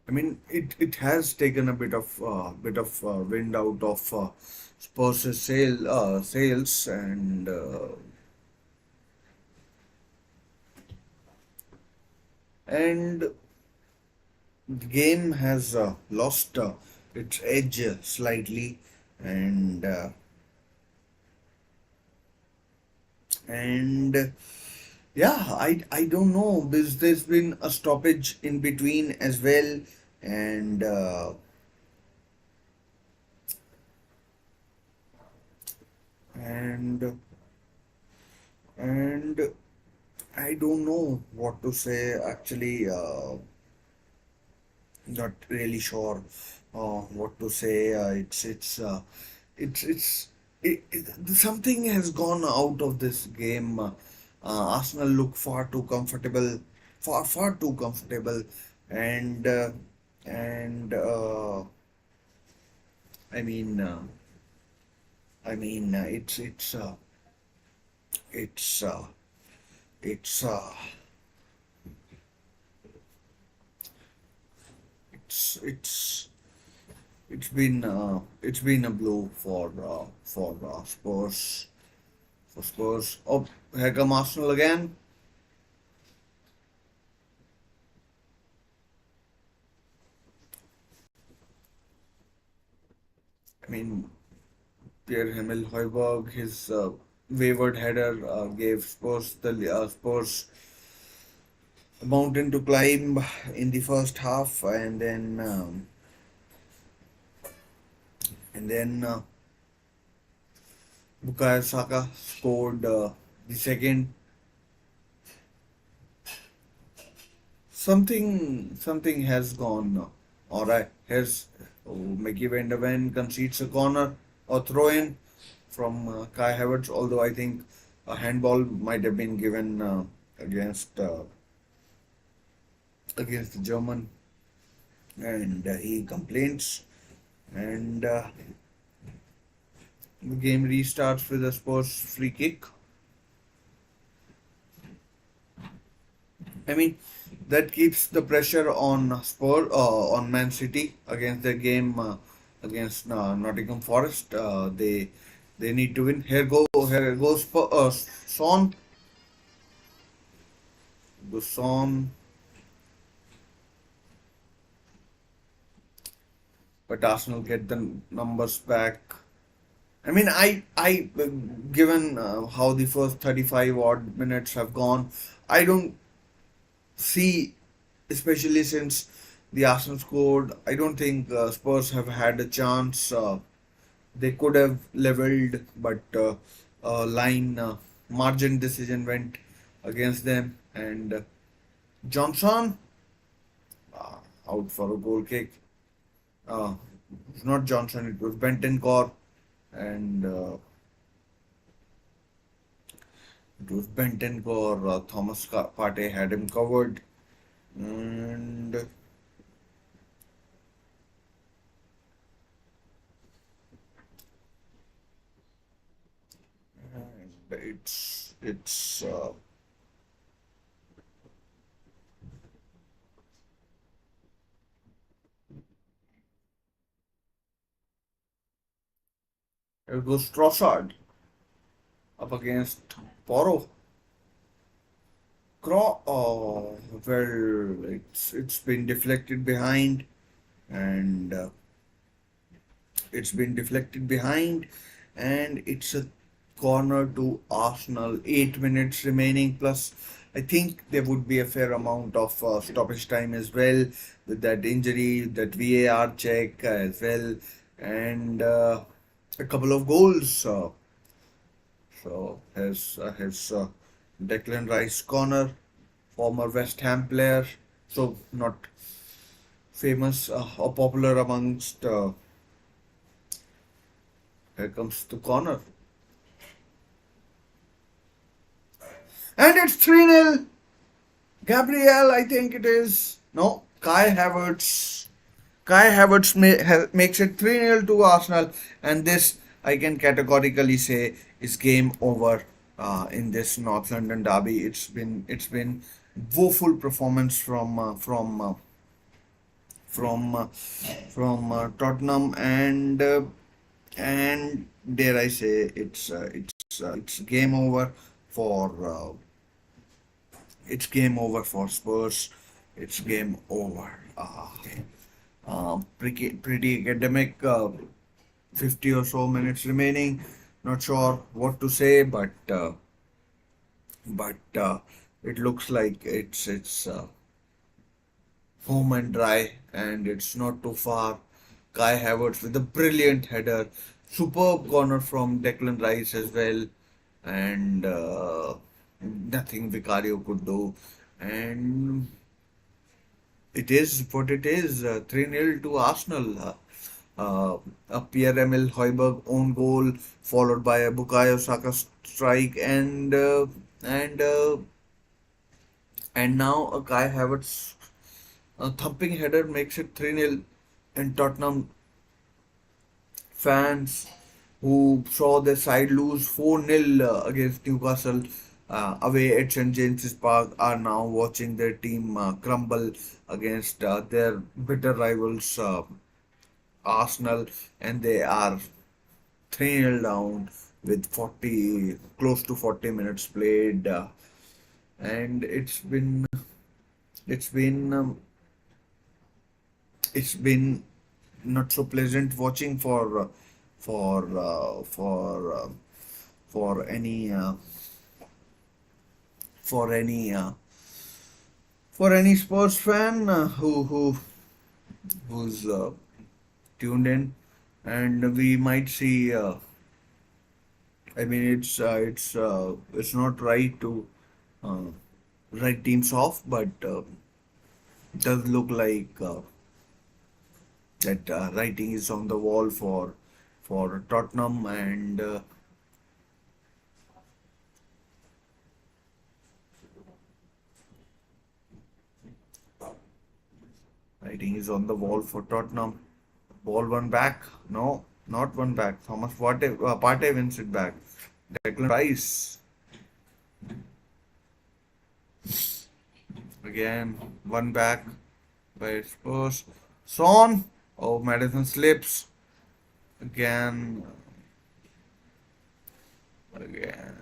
S1: I mean, it has taken a bit of wind out of Spurs' sails, and the game has lost its edge slightly, and and yeah, I don't know. There's been a stoppage in between as well, and and and I don't know what to say actually. Not really sure what to say. It's something has gone out of this game. Arsenal look far too comfortable, far too comfortable, and and I mean it's it's uh, it's it's been a blow for Spurs. For Spurs. Oh, here come Arsenal again. I mean, Pierre-Emile Højbjerg, his wayward header gave Spurs the Spurs a mountain to climb in the first half, and then Bukayo Saka scored the second. Something has gone awry. Here's Mickey Van de Ven concedes a corner or throw in from Kai Havertz, although I think a handball might have been given against against the German, and he complains, and the game restarts with a Spurs free kick. I mean, that keeps the pressure on on Man City against their game against Nottingham Forest. They need to win. Here goes Son. Goes Son, but Arsenal get the numbers back. I given how the first 35 odd minutes have gone, I don't see, especially since the Arsenal scored, I don't think Spurs have had a chance. They could have leveled, but line margin decision went against them. And Johnson out for a goal kick. Uh, it's not Johnson, it was Bentancur, and it was Bentancur. Thomas Partey had him covered, and it's it goes Trossard up against Porro. Oh, well, it's been deflected behind, and it's been deflected behind, and it's a corner to Arsenal. 8 minutes remaining, plus I think there would be a fair amount of stoppage time as well with that injury, that VAR check as well, and a couple of goals. So his Declan Rice corner, former West Ham player, so not famous or popular amongst. Here comes the corner, and it's 3-0. Gabriel, I think it is. No, Kai Havertz. Kai Havertz makes it 3-0 to Arsenal, and this I can categorically say is game over in this North London derby. It's been woeful performance from Tottenham, and dare I say it's game over for it's game over for Spurs. It's game over. Pretty academic. 50 or so minutes remaining. Not sure what to say, but it looks like it's home and dry, and it's not too far. Kai Havertz with a brilliant header, superb corner from Declan Rice as well, and nothing Vicario could do. And it is what it is. 3-0 to Arsenal. A Pierre-Emile Højbjerg own goal, followed by a Bukayo Saka strike, and now a Kai Havertz thumping header makes it 3-0. And Tottenham fans who saw their side lose 4-0 against Newcastle away at St James's Park are now watching their team crumble against their bitter rivals Arsenal, and they are 3-0 down with 40 close to 40 minutes played, and it's been it's been not so pleasant watching for uh, for uh, for for any uh, for any sports fan who's tuned in, and we might see. I mean, it's not right to uh, write teams off, but it does look like that writing is on the wall for Tottenham, and writing is on the wall for Tottenham. Ball one back. No, not one back. Thomas Partey wins it back. Declan Rice again, one back by Spurs. Son. Oh, Madison slips again. Again,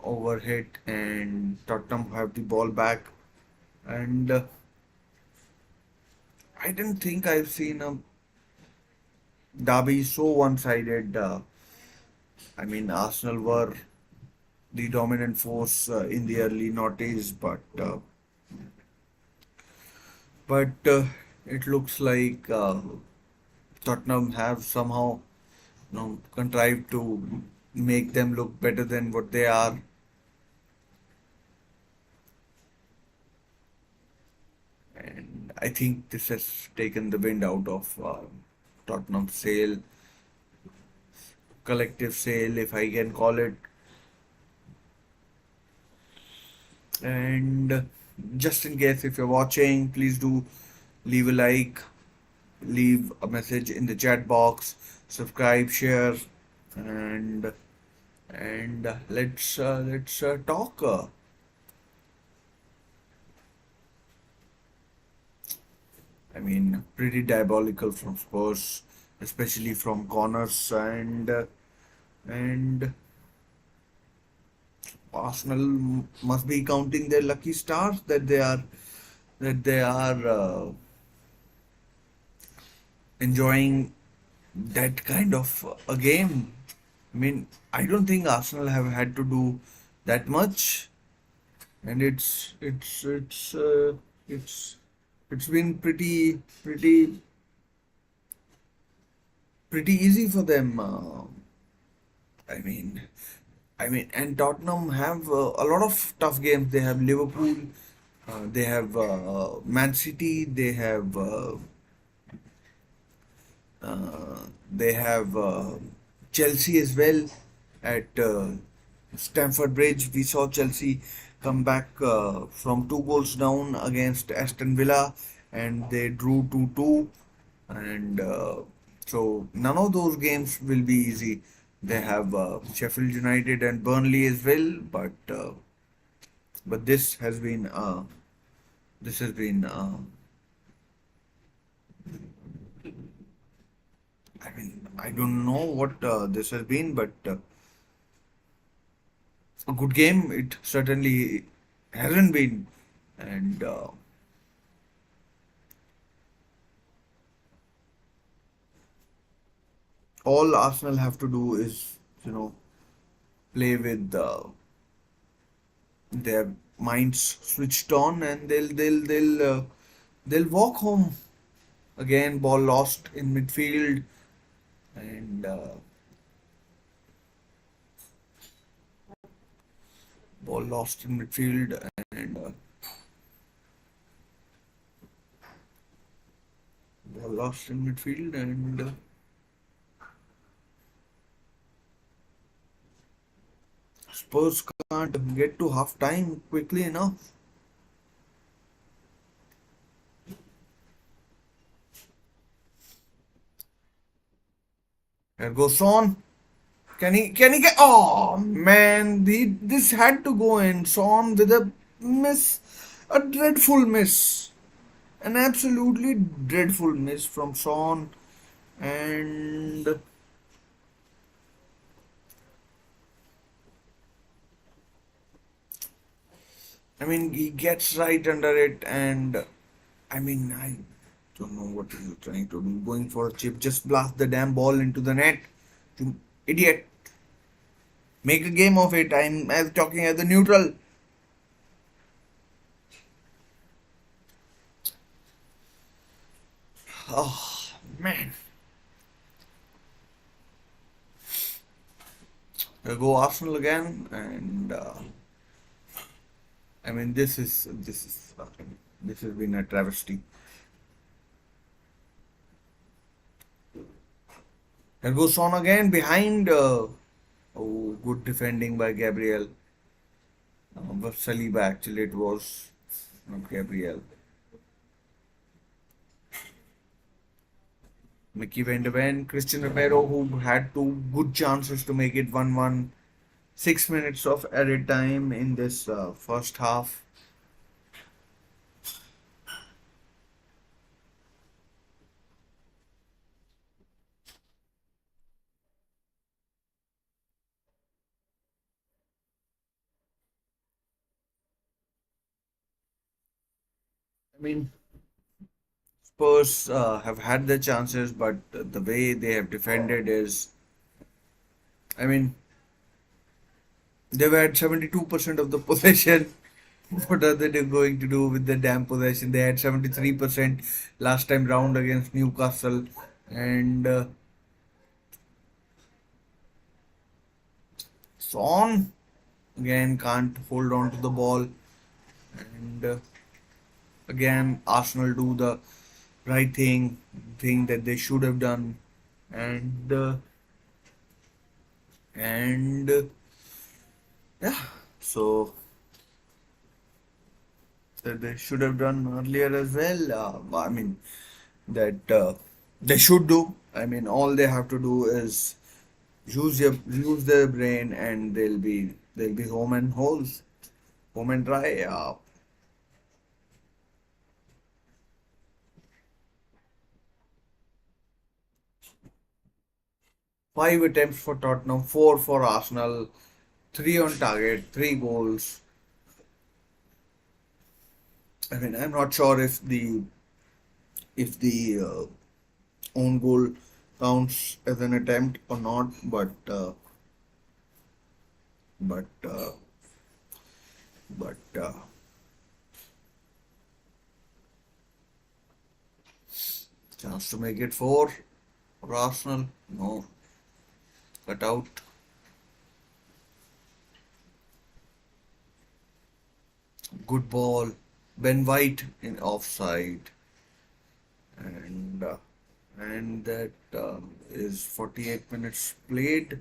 S1: overhit, and Tottenham have the ball back. And I didn't think I've seen a derby so one-sided. I mean, Arsenal were the dominant force in the early noughties, but it looks like Tottenham have somehow, contrived to make them look better than what they are. And I think this has taken the wind out of Tottenham's sail, collective sail, if I can call it. And just in case if you're watching, please do leave a like, leave a message in the chat box, subscribe, share, and let's talk. I mean, pretty diabolical from Spurs, especially from corners, and Arsenal must be counting their lucky stars that they are enjoying that kind of a game. I mean, I don't think Arsenal have had to do that much, and it's it's been pretty easy for them. I mean, and Tottenham have a lot of tough games. They have Liverpool, they have Man City, uh, they have Chelsea as well at Stamford Bridge. We saw Chelsea come back from 2 goals down against Aston Villa, and they drew 2-2. And so none of those games will be easy. They have Sheffield United and Burnley as well, but this has been I mean, I don't know what this has been, but a good game it certainly hasn't been. And all Arsenal have to do is, play with their minds switched on, and they'll walk home. Again, ball lost in midfield, and Ball lost in midfield, and ball lost in midfield, and Spurs can't get to half time quickly enough. There goes Son. Can he get? Oh man, this had to go in. Son with a miss, a dreadful miss, an absolutely dreadful miss from Son, and I mean he gets right under it, and I mean I don't know what he's trying to do. Going for a chip, just blast the damn ball into the net. You idiot! Make a game of it. I'm as talking as a neutral. Oh man. There go Arsenal again, and I mean this has been a travesty. There goes Son again behind. Oh, good defending by Gabriel. But Saliba actually it was not Gabriel. Mickey Van de Ven, Christian Romero, who had two good chances to make it 1-1. 6 minutes of added time in this first half. I mean, Spurs have had their chances, but the way they have defended is, I mean, they've had 72% of the possession. What are they going to do with the damn possession? They had 73% last time round against Newcastle, and Son again can't hold on to the ball, and again Arsenal do the right thing that they should have done, and and yeah, so that they should have done earlier as well. I mean that they should do. I mean all they have to do is use their brain, and they'll be home and holes, home and dry. 5 attempts for Tottenham, four for Arsenal, three on target, three goals. I mean, I'm not sure if the own goal counts as an attempt or not, but but chance to make it four for Arsenal. No, cut out. Good ball. Ben White in offside, and that is 48 minutes played.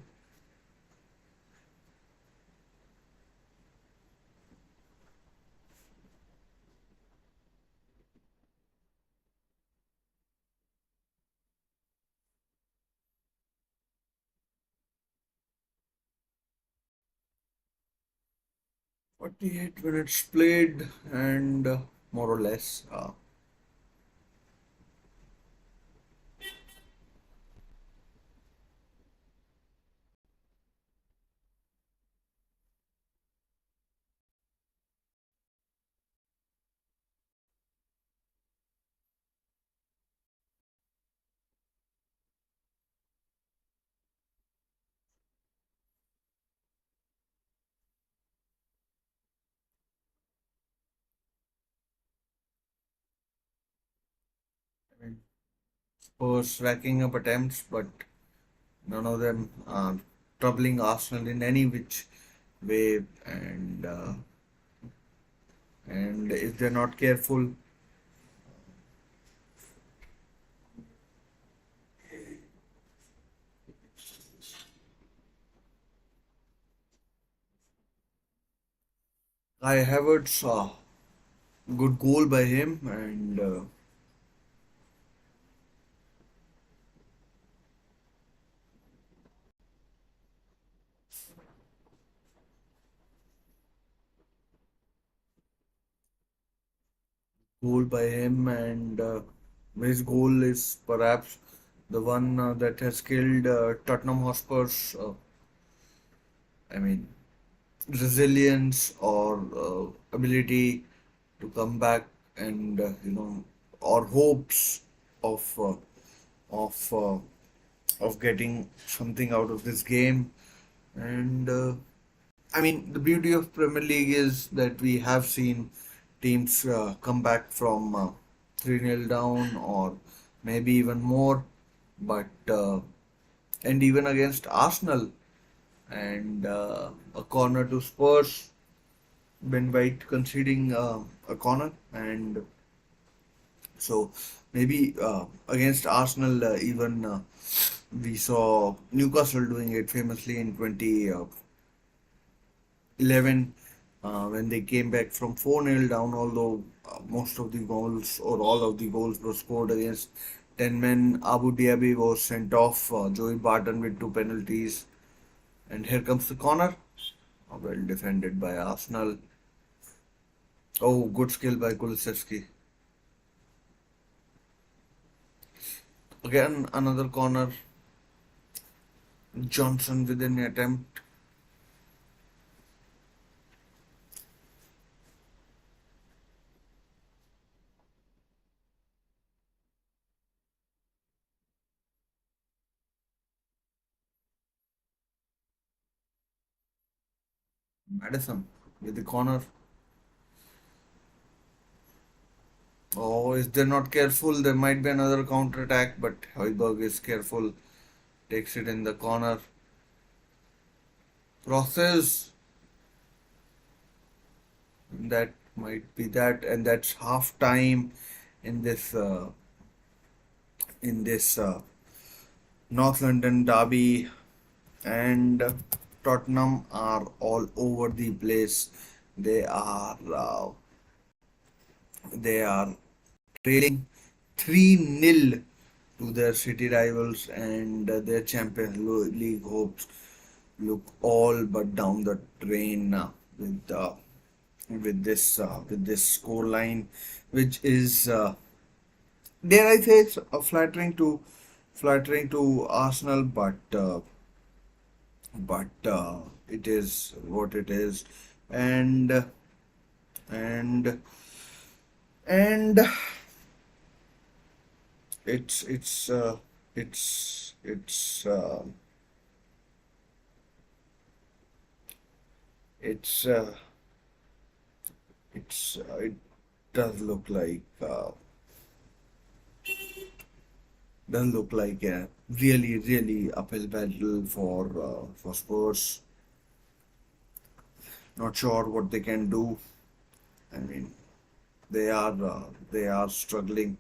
S1: 48 minutes played, and more or less. 1st racking up attempts, but none of them troubling Arsenal in any which wave, and if they're not careful, I Havertz saw good goal by him, and goal by him, and his goal is perhaps the one that has killed Tottenham Hotspur's. I mean, resilience or ability to come back, and or hopes of uh, of uh, of getting something out of this game. And I mean, the beauty of Premier League is that we have seen teams come back from 3-0 down, or maybe even more. But and even against Arsenal, and a corner to Spurs, Ben White conceding a corner, and so maybe against Arsenal, even we saw Newcastle doing it famously in 2011 when they came back from 4-0 down, although most of the goals or all of the goals were scored against 10 men. Abu Dhabi was sent off, Joey Barton with two penalties, and here comes the corner. Well defended by Arsenal. Oh, good skill by Kulusevski. Again, another corner. Johnson with an attempt. Madison with the corner. Oh, if they're not careful, there might be another counter attack, but Højbjerg is careful, takes it in the corner. Crosses, that might be that, and that's half time in this North London derby, and Tottenham are all over the place. They are they are trailing 3-0 to their city rivals, and their Champions League hopes look all but down the drain with this score line, which is dare I say it's flattering to Arsenal, but it is what it is, and and and it's it's uh, it's it's uh, it's it does look like a really uphill battle for Spurs. Not sure what they can do. I mean, they are struggling,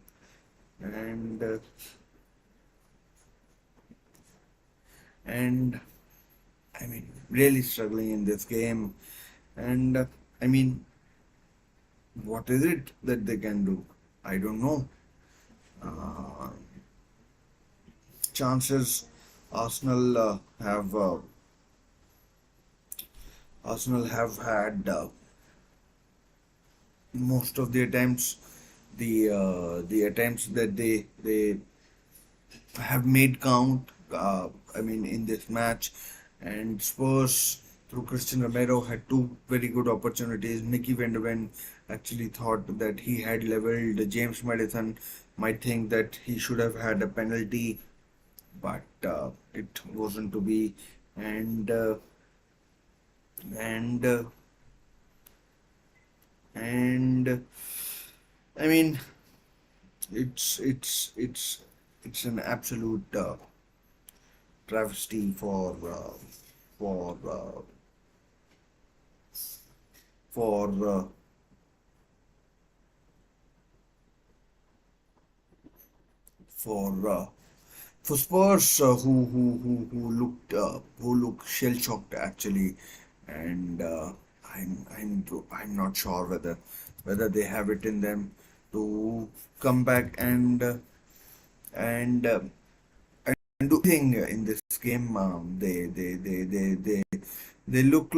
S1: and and I mean really struggling in this game. And I mean, what is it that they can do? I don't know. Uh, Chances Arsenal have had most of the attempts, the attempts that they have made count. I mean, in this match, and Spurs through Christian Romero had two very good opportunities. Mickey Van de Ven actually thought that he had leveled. James Madison might think that he should have had a penalty, but it wasn't to be. And and and I mean, it's it's it's it's an absolute travesty for for for uh, for Spurs, who look shell shocked actually, and I'm not sure whether they have it in them to come back and and do thing in this game. They look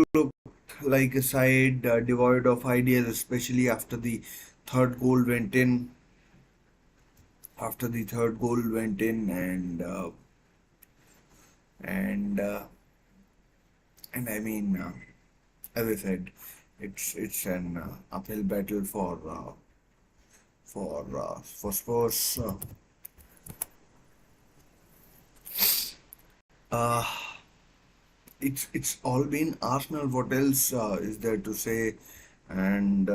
S1: like a side devoid of ideas, especially after the third goal went in, and and I mean, as I said, it's an uphill battle for Spurs. Uh, it's all been Arsenal. What else is there to say? And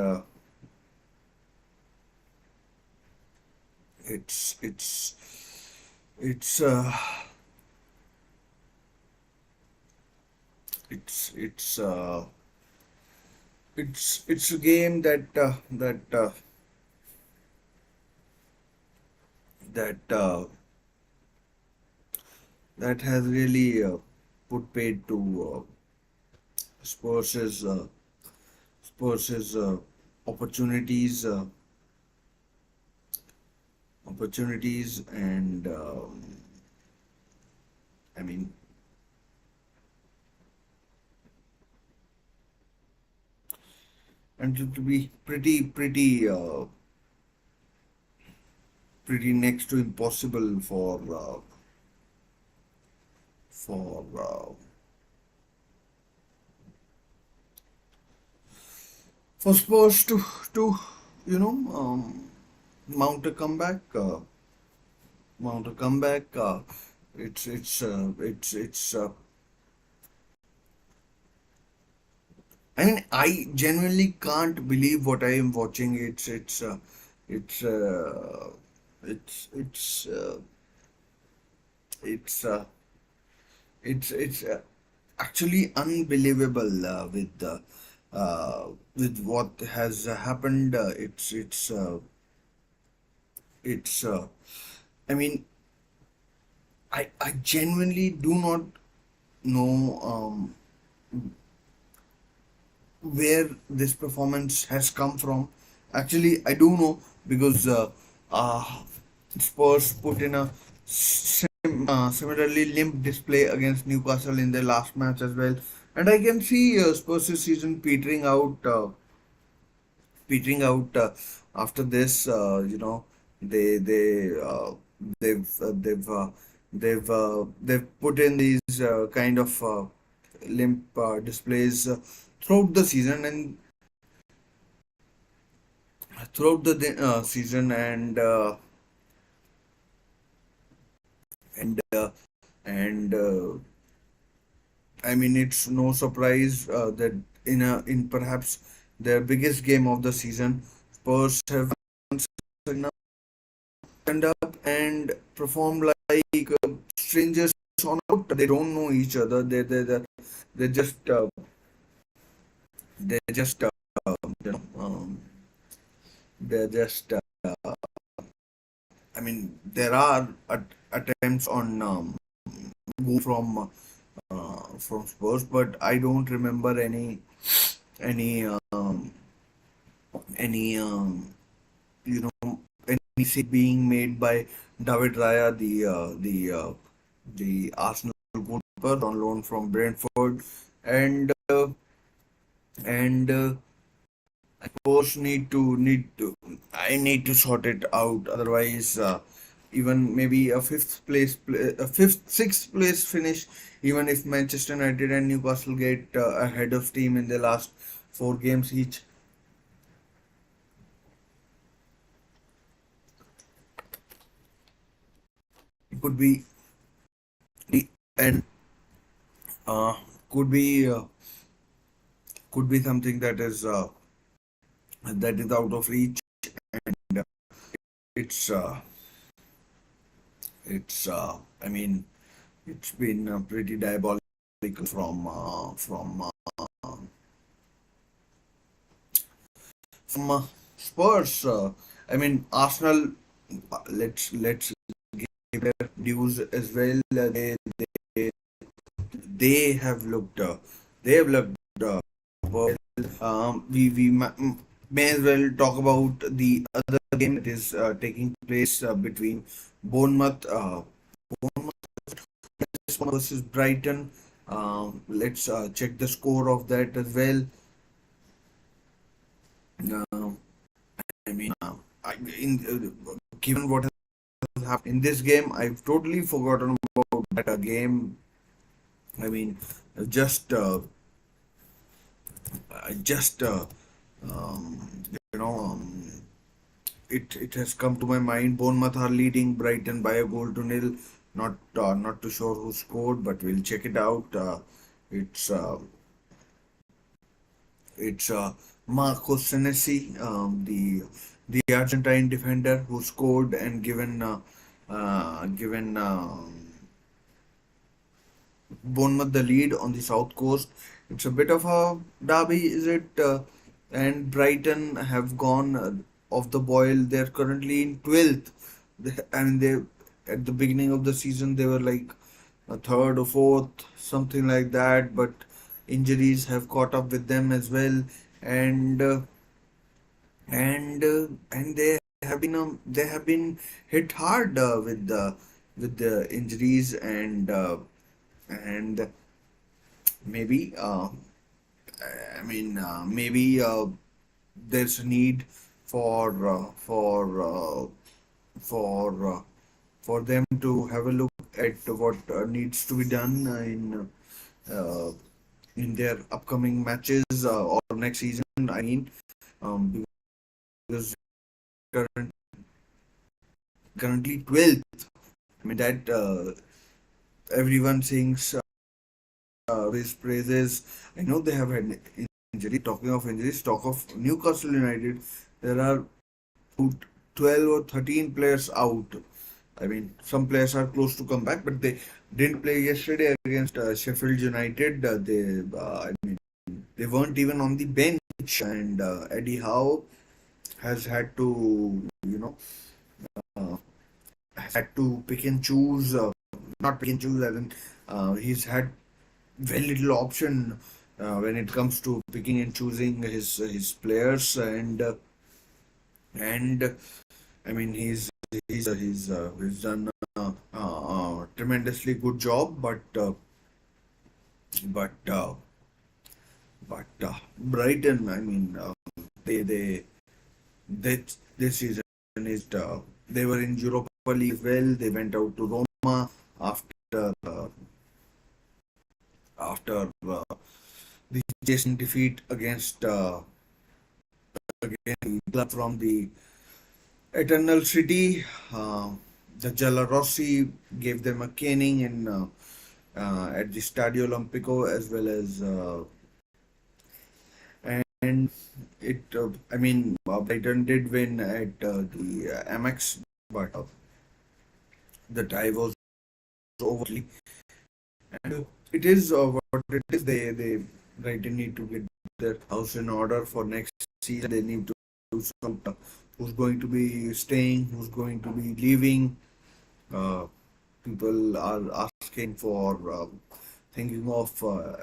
S1: it's it's it's uh, it's it's uh, it's a game that that has really put paid to Spurs' Spurs' opportunities opportunities and I mean, and to be pretty next to impossible for for Spurs to you know mount a comeback. Mount a comeback. It's I mean, I genuinely can't believe what I am watching. It's it's it's uh, it's it's actually unbelievable with what has happened. It's I mean, I genuinely do not know where this performance has come from. Actually, I do know because uh, Spurs put in a similarly limp display against Newcastle in their last match as well, and I can see Spurs' season petering out after this. They they've uh, they've uh, they've put in these kind of limp displays throughout the season and throughout the season and and I mean it's no surprise that in perhaps their biggest game of the season, Spurs have stand up and perform like strangers on out. They don't know each other. They just they just you know they're just I mean there are attempts on goal from Spurs, but I don't remember any any you know any save being made by David Raya, the Arsenal goalkeeper on loan from Brentford, and and Spurs need to I need to sort it out. Otherwise, even maybe a fifth, sixth place finish, even if Manchester United and Newcastle get ahead of steam in the last four games each, it could be and uh, could be uh, could be something that is out of reach. And it's I mean it's been pretty diabolical from from Spurs. I mean Arsenal. Let's give their dues as well. They have looked. They have looked well. We may as well talk about the other game that is taking place between Bournemouth, versus Brighton. Let's check the score of that as well. Uh, I mean, given what has happened in this game, I've totally forgotten about that game. I mean, just just you know. It has come to my mind. Bournemouth are leading Brighton by a goal to nil. Not too sure who scored, but we'll check it out. It's uh, it's Marco Senesi, the Argentine defender who scored and given Bournemouth the lead on the south coast. It's a bit of a derby, is it? And Brighton have gone off the boil. They're currently in 12th. And they at the beginning of the season they were like a third or fourth, something like that. But injuries have caught up with them as well, and they have been hit hard with the injuries and maybe maybe there's a need for uh, for uh, for for them to have a look at what needs to be done uh, in their upcoming matches or next season. I mean, because current, currently 12th. I mean that everyone sings his praises. I know they have had injury. Talking of injuries, talk of Newcastle United. There are about 12 or 13 players out. I mean, some players are close to come back, but they didn't play yesterday against Sheffield United. I mean, they weren't even on the bench, and Eddie Howe has had to, uh, had to pick and choose. Not pick and choose, as in he's had very little option when it comes to picking and choosing his players, and I mean he's done a tremendously good job, but Brighton, I mean, they this season is they were in Europa League as well. They went out to Roma after after the chasing defeat against again the club from the Eternal City. The Giallorossi gave them a caning at the Stadio Olimpico as well as and I mean Brighton did win at the Amex, but the tie was over. And it is what it is. They Brighton need to get their house in order for next season. They need to do some who's going to be staying, who's going to be leaving. Uh, People are asking for thinking of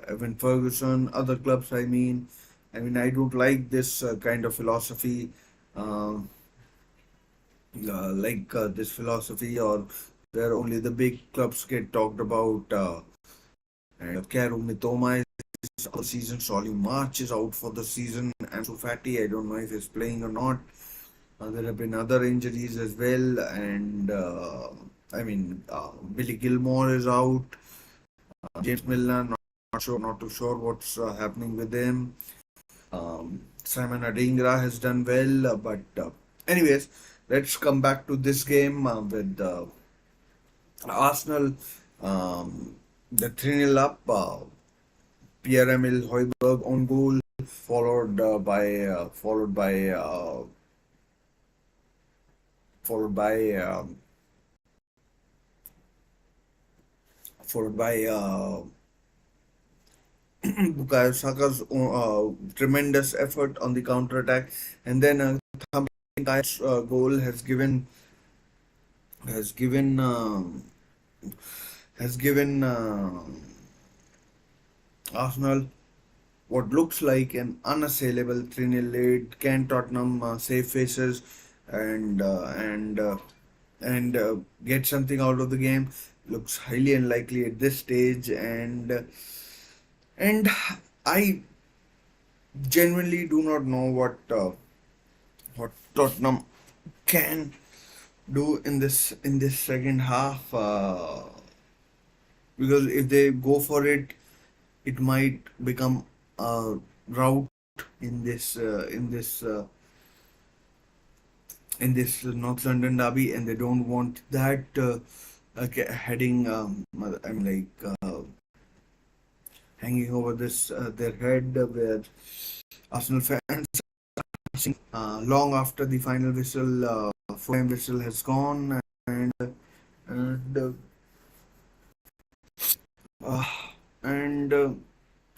S1: Evan Ferguson, other clubs. I mean, I don't like this kind of philosophy, um, this philosophy, or where only the big clubs get talked about. And Karu Mitoma is out for the season. Solly March is out for the season. And so Fatty, I don't know if he's playing or not. There have been other injuries as well, and Billy Gilmore is out. James Milner, not too sure what's happening with him. Simon Adingra has done well, but anyways, let's come back to this game with Arsenal. The 3-0 up. Pierre-Emile Højbjerg on goal, followed followed by followed by Bukayo Saka's tremendous effort on the counter attack, and then Kai's goal has given has given Arsenal what looks like an unassailable 3-0 lead. Can Tottenham save faces and uh, and uh, and get something out of the game? Looks highly unlikely at this stage, and I genuinely do not know what Tottenham can do in this second half. Because if they go for it, it might become a rout in this North London derby, and they don't want that heading. I mean, like hanging over this their head, where Arsenal fans long after the final whistle, full-time whistle has gone, and uh, and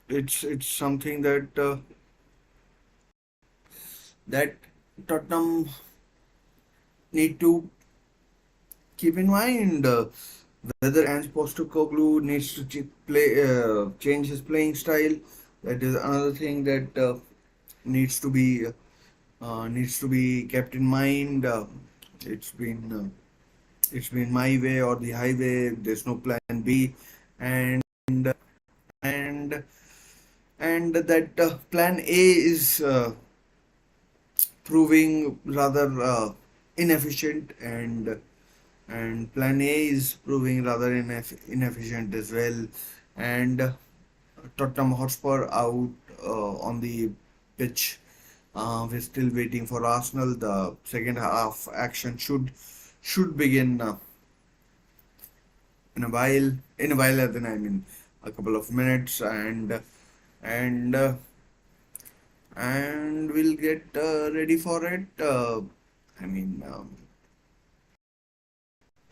S1: it's something that Tottenham need to keep in mind. Whether Ange Postecoglou needs to change his playing style. That is another thing that needs to be needs to be kept in mind. It's been uh, it's been my way or the highway. There's no plan B, and and and that plan A is proving rather inefficient, and plan A is proving rather inefficient as well. And Tottenham Hotspur out on the pitch. We're still waiting for Arsenal. The second half action should begin in a while. In a while, as in I mean a couple of minutes, and uh, and we'll get ready for it. I mean,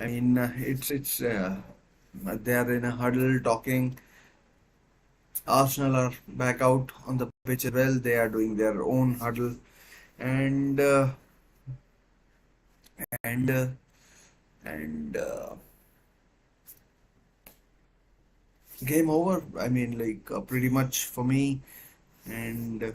S1: it's they are in a huddle talking. Arsenal are back out on the pitch as well. They are doing their own huddle, and and uh, and game over. I mean, like pretty much for me, and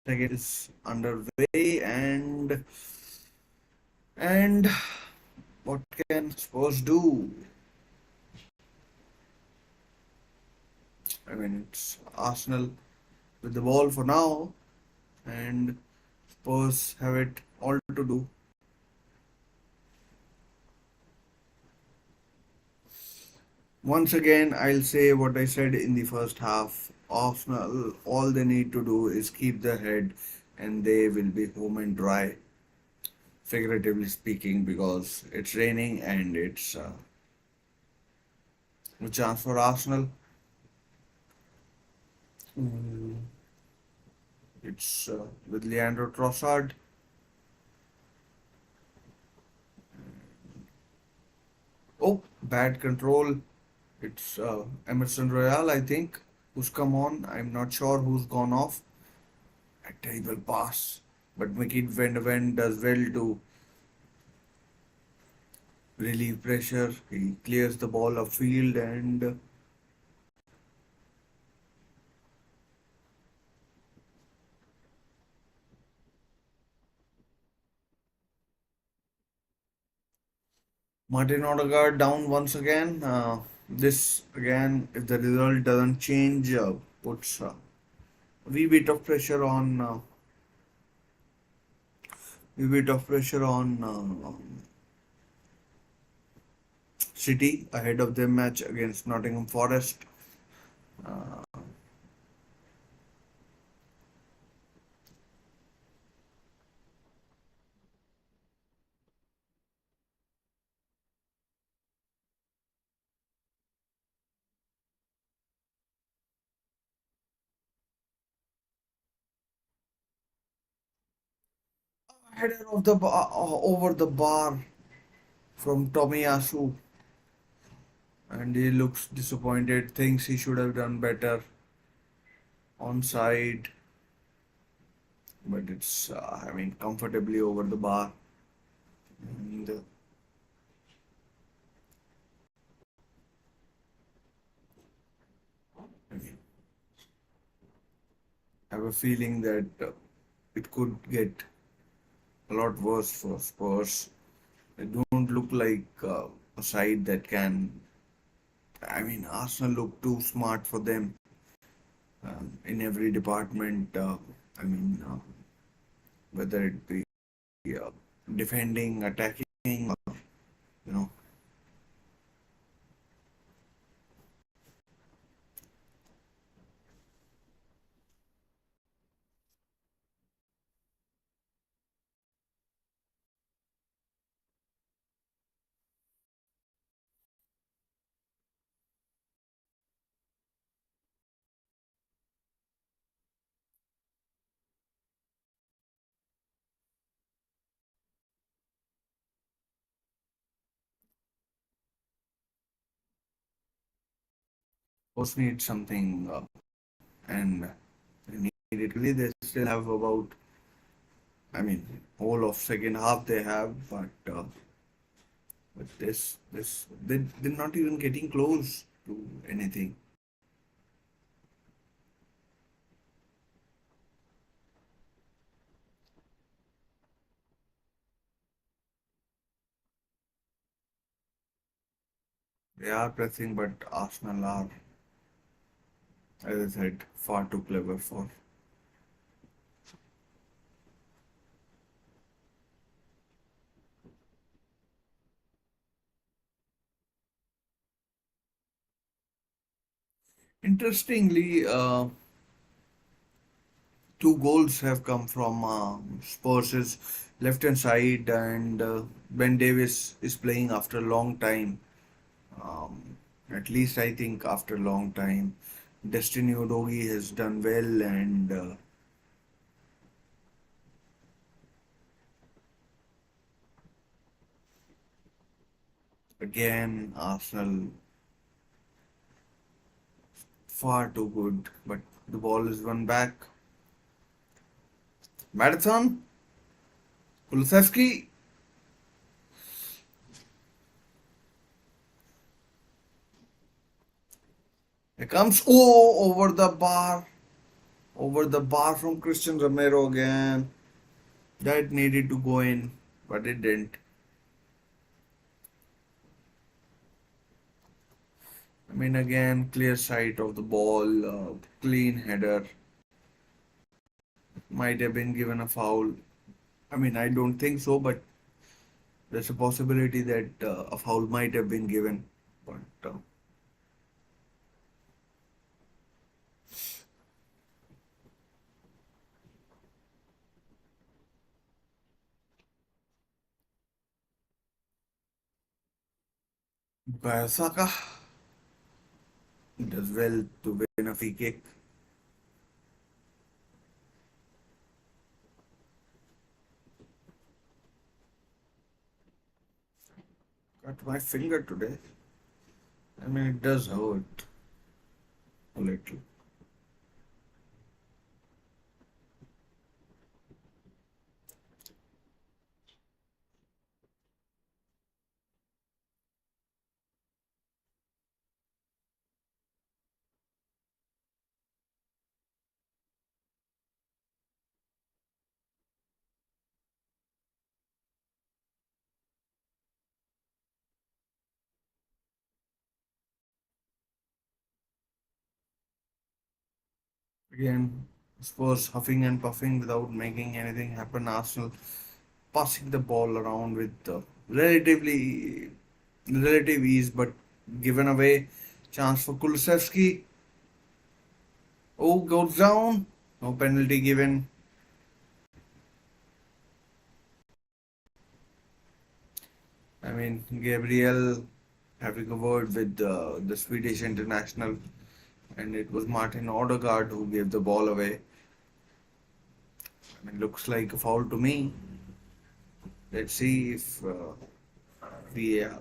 S1: second is underway, and what can Spurs do? I mean, it's Arsenal with the ball for now, and Spurs have it all to do. Once again, I'll say what I said in the first half. Arsenal, all they need to do is keep their head, and they will be home and dry, figuratively speaking, because it's raining and it's a chance for Arsenal. Mm, It's with Leandro Trossard. Oh, bad control. It's Emerson Royale, I think, who's come on. I'm not sure who's gone off. A terrible pass. But Mickey Van de Ven does well to relieve pressure. He clears the ball upfield, and Martin Odegaard down once again. This again, if the result doesn't change, puts a wee bit of pressure on, wee bit of pressure on City ahead of their match against Nottingham Forest. Uh, Header of the bar, over the bar from Tomiyasu, and he looks disappointed. Thinks he should have done better onside, but it's I mean comfortably over the bar. And I mean, I have a feeling that it could get a lot worse for Spurs. They don't look like a side that can. I mean, Arsenal look too smart for them in every department. I mean, whether it be uh, defending, attacking, you know, Spurs need something, and they need it. Really, they still have about. I mean, whole of second half they have, but they're not even getting close to anything. They are pressing, but Arsenal are, as I said, far too clever for. Interestingly, two goals have come from Spurs' left hand side, and Ben Davis is playing after a long time. Um, at least I think after a long time. Destiny Udogi has done well, and again, Arsenal far too good, but the ball is won back. Madison, Kulusevski, here comes, oh, over the bar from Christian Romero again. That needed to go in, but it didn't. I mean, again, clear sight of the ball, clean header. Might have been given a foul. I mean, I don't think so, but there's a possibility that a foul might have been given. But Bayasaka does well to win a free kick. Cut my finger today. I mean, it does hurt a little. Again, Spurs huffing and puffing without making anything happen. Arsenal passing the ball around with relatively. relative ease, but given away. Chance for Kulusevski. Oh, goes down. No penalty given. I mean, Gabriel having a word with the Swedish international, and it was Martin Odegaard who gave the ball away. I mean, looks like a foul to me. Let's see if we. I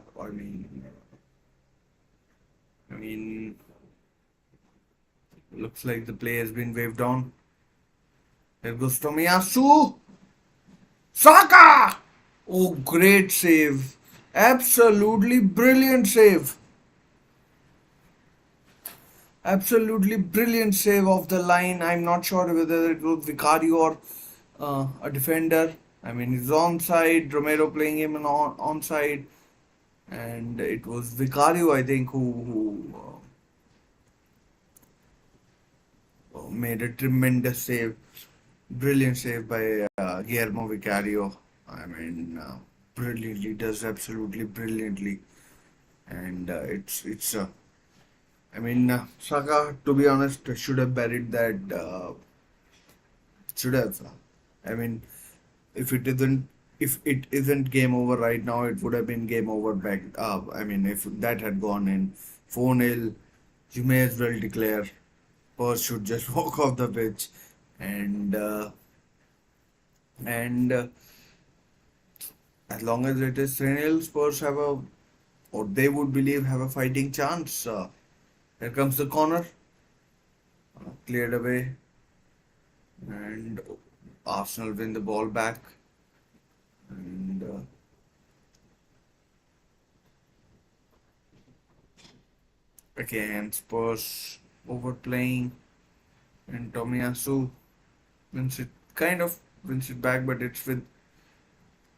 S1: mean, looks like the play has been waved on. There goes Tomiyasu. Saka! Oh, great save. Absolutely brilliant save. Absolutely brilliant save of the line. I'm not sure whether it was Vicario or a defender. I mean, he's onside. Romero playing him on onside, and it was Vicario, I think, who made a tremendous save. Brilliant save by Guillermo Vicario. I mean, brilliantly does absolutely brilliantly, and it's. I mean, Saka, to be honest, should have buried that. Should have. I mean, if it isn't, if it isn't game over right now, it would have been game over back. I mean, if that had gone in 4-0, you may as well declare. Spurs should just walk off the pitch, and and as long as it is 3-0, Spurs have a, or they would believe have a fighting chance. Here comes the corner, cleared away, and Arsenal win the ball back. And again, Spurs overplaying, and Tomiyasu wins it, kind of wins it back, but it's with,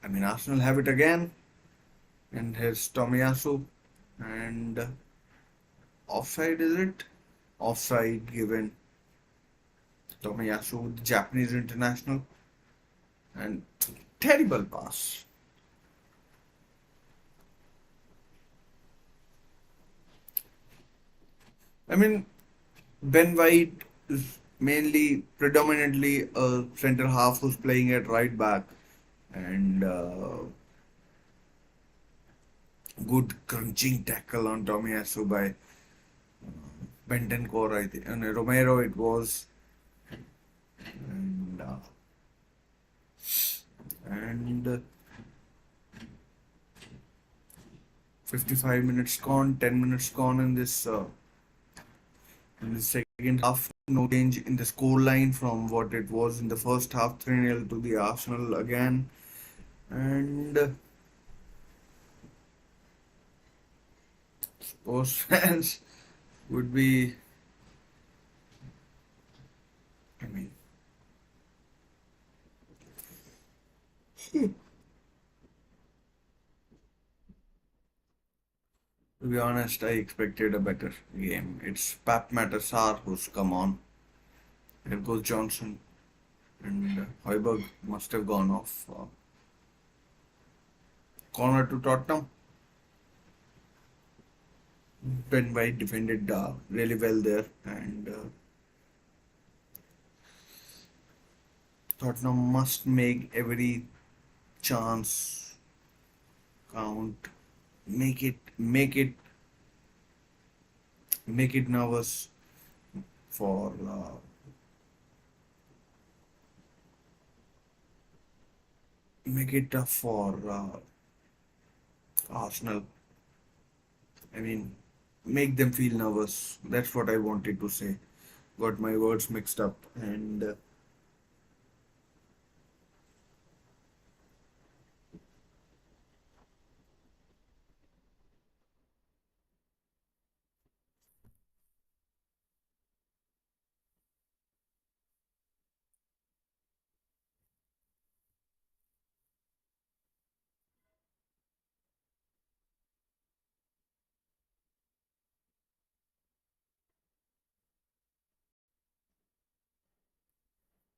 S1: I mean, Arsenal have it again, and here's Tomiyasu, and offside is it? Offside given Tomiyasu, the Japanese international, and terrible pass. I mean, Ben White is mainly, predominantly a centre half who's playing at right back, and good crunching tackle on Tomiyasu by Bentancur, I think, and Romero it was, and and 55 minutes gone, 10 minutes gone in the second half. No change in the score line from what it was in the first half, 3-0 to the Arsenal again, and Spurs fans would be, I mean, to be honest, I expected a better game. It's Pap Matasar who's come on. Here goes Johnson, and Hoiberg must have gone off. Corner to Tottenham. Ben White defended really well there, and Tottenham must make every chance count. Make it nervous for make it tough for Arsenal. I mean, make them feel nervous. That's what I wanted to say. Got my words mixed up, and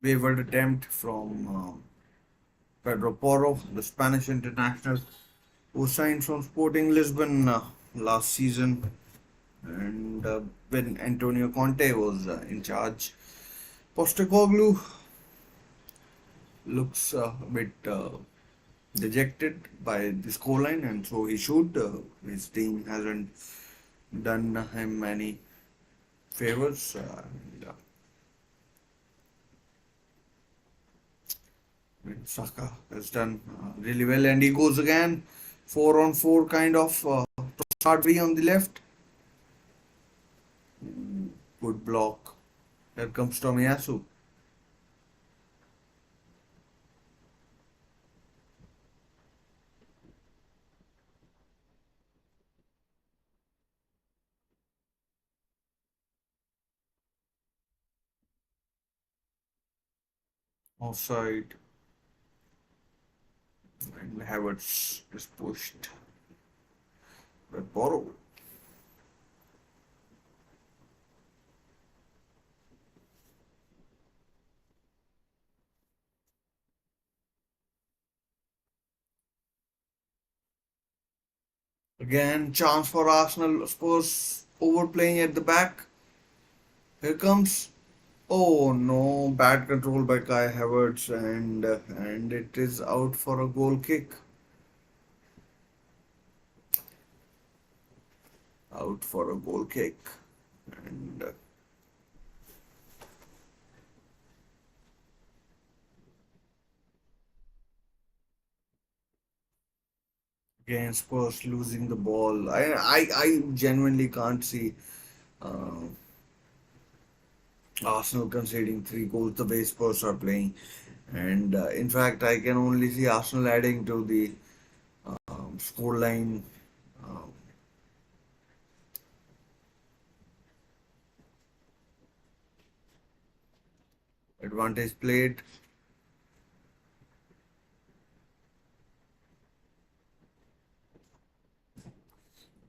S1: wayward attempt from Pedro Porro, the Spanish international. who signed from Sporting Lisbon last season, and when Antonio Conte was in charge. Postecoglou looks a bit dejected by the scoreline, and so he should. His team hasn't done him any favors. Saka has done really well, and he goes again 4-on-4 kind of start three on the left. Good block. Here comes Tomiyasu. Offside, and Havertz is pushed. But borrow. Again, chance for Arsenal. Spurs overplaying at the back. Here comes. Oh no! Bad control by Kai Havertz, and it is out for a goal kick. Out for a goal kick, and again Spurs losing the ball. I genuinely can't see uh, Arsenal conceding three goals the way Spurs are playing, and in fact I can only see Arsenal adding to the scoreline. Uh, Advantage played.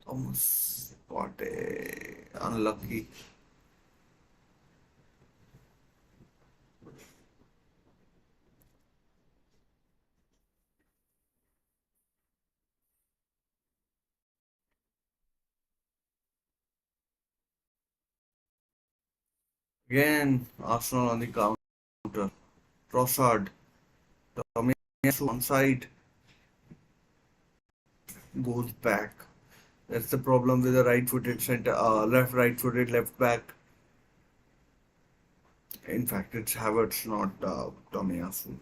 S1: Thomas Partey unlucky. Again Arsenal on the counter. Trossard, Tomiyasu on side, goes back. That's the problem with the right-footed center, right-footed left back. In fact, it's Havertz, not Tomiyasu.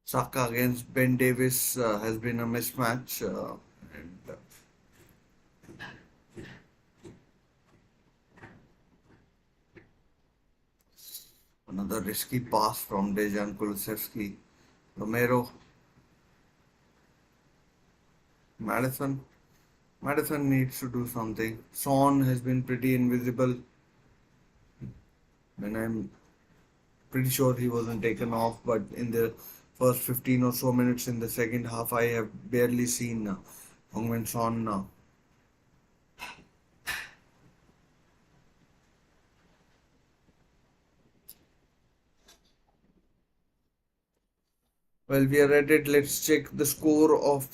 S1: Saka against Ben Davis has been a mismatch, and another risky pass from Dejan Kulusevski. Romero, Madison. Madison needs to do something. Son has been pretty invisible, and I'm pretty sure he wasn't taken off. But in the first 15 or so minutes in the second half, I have barely seen Heung-min Son. Well, we are at it. Let's check the score of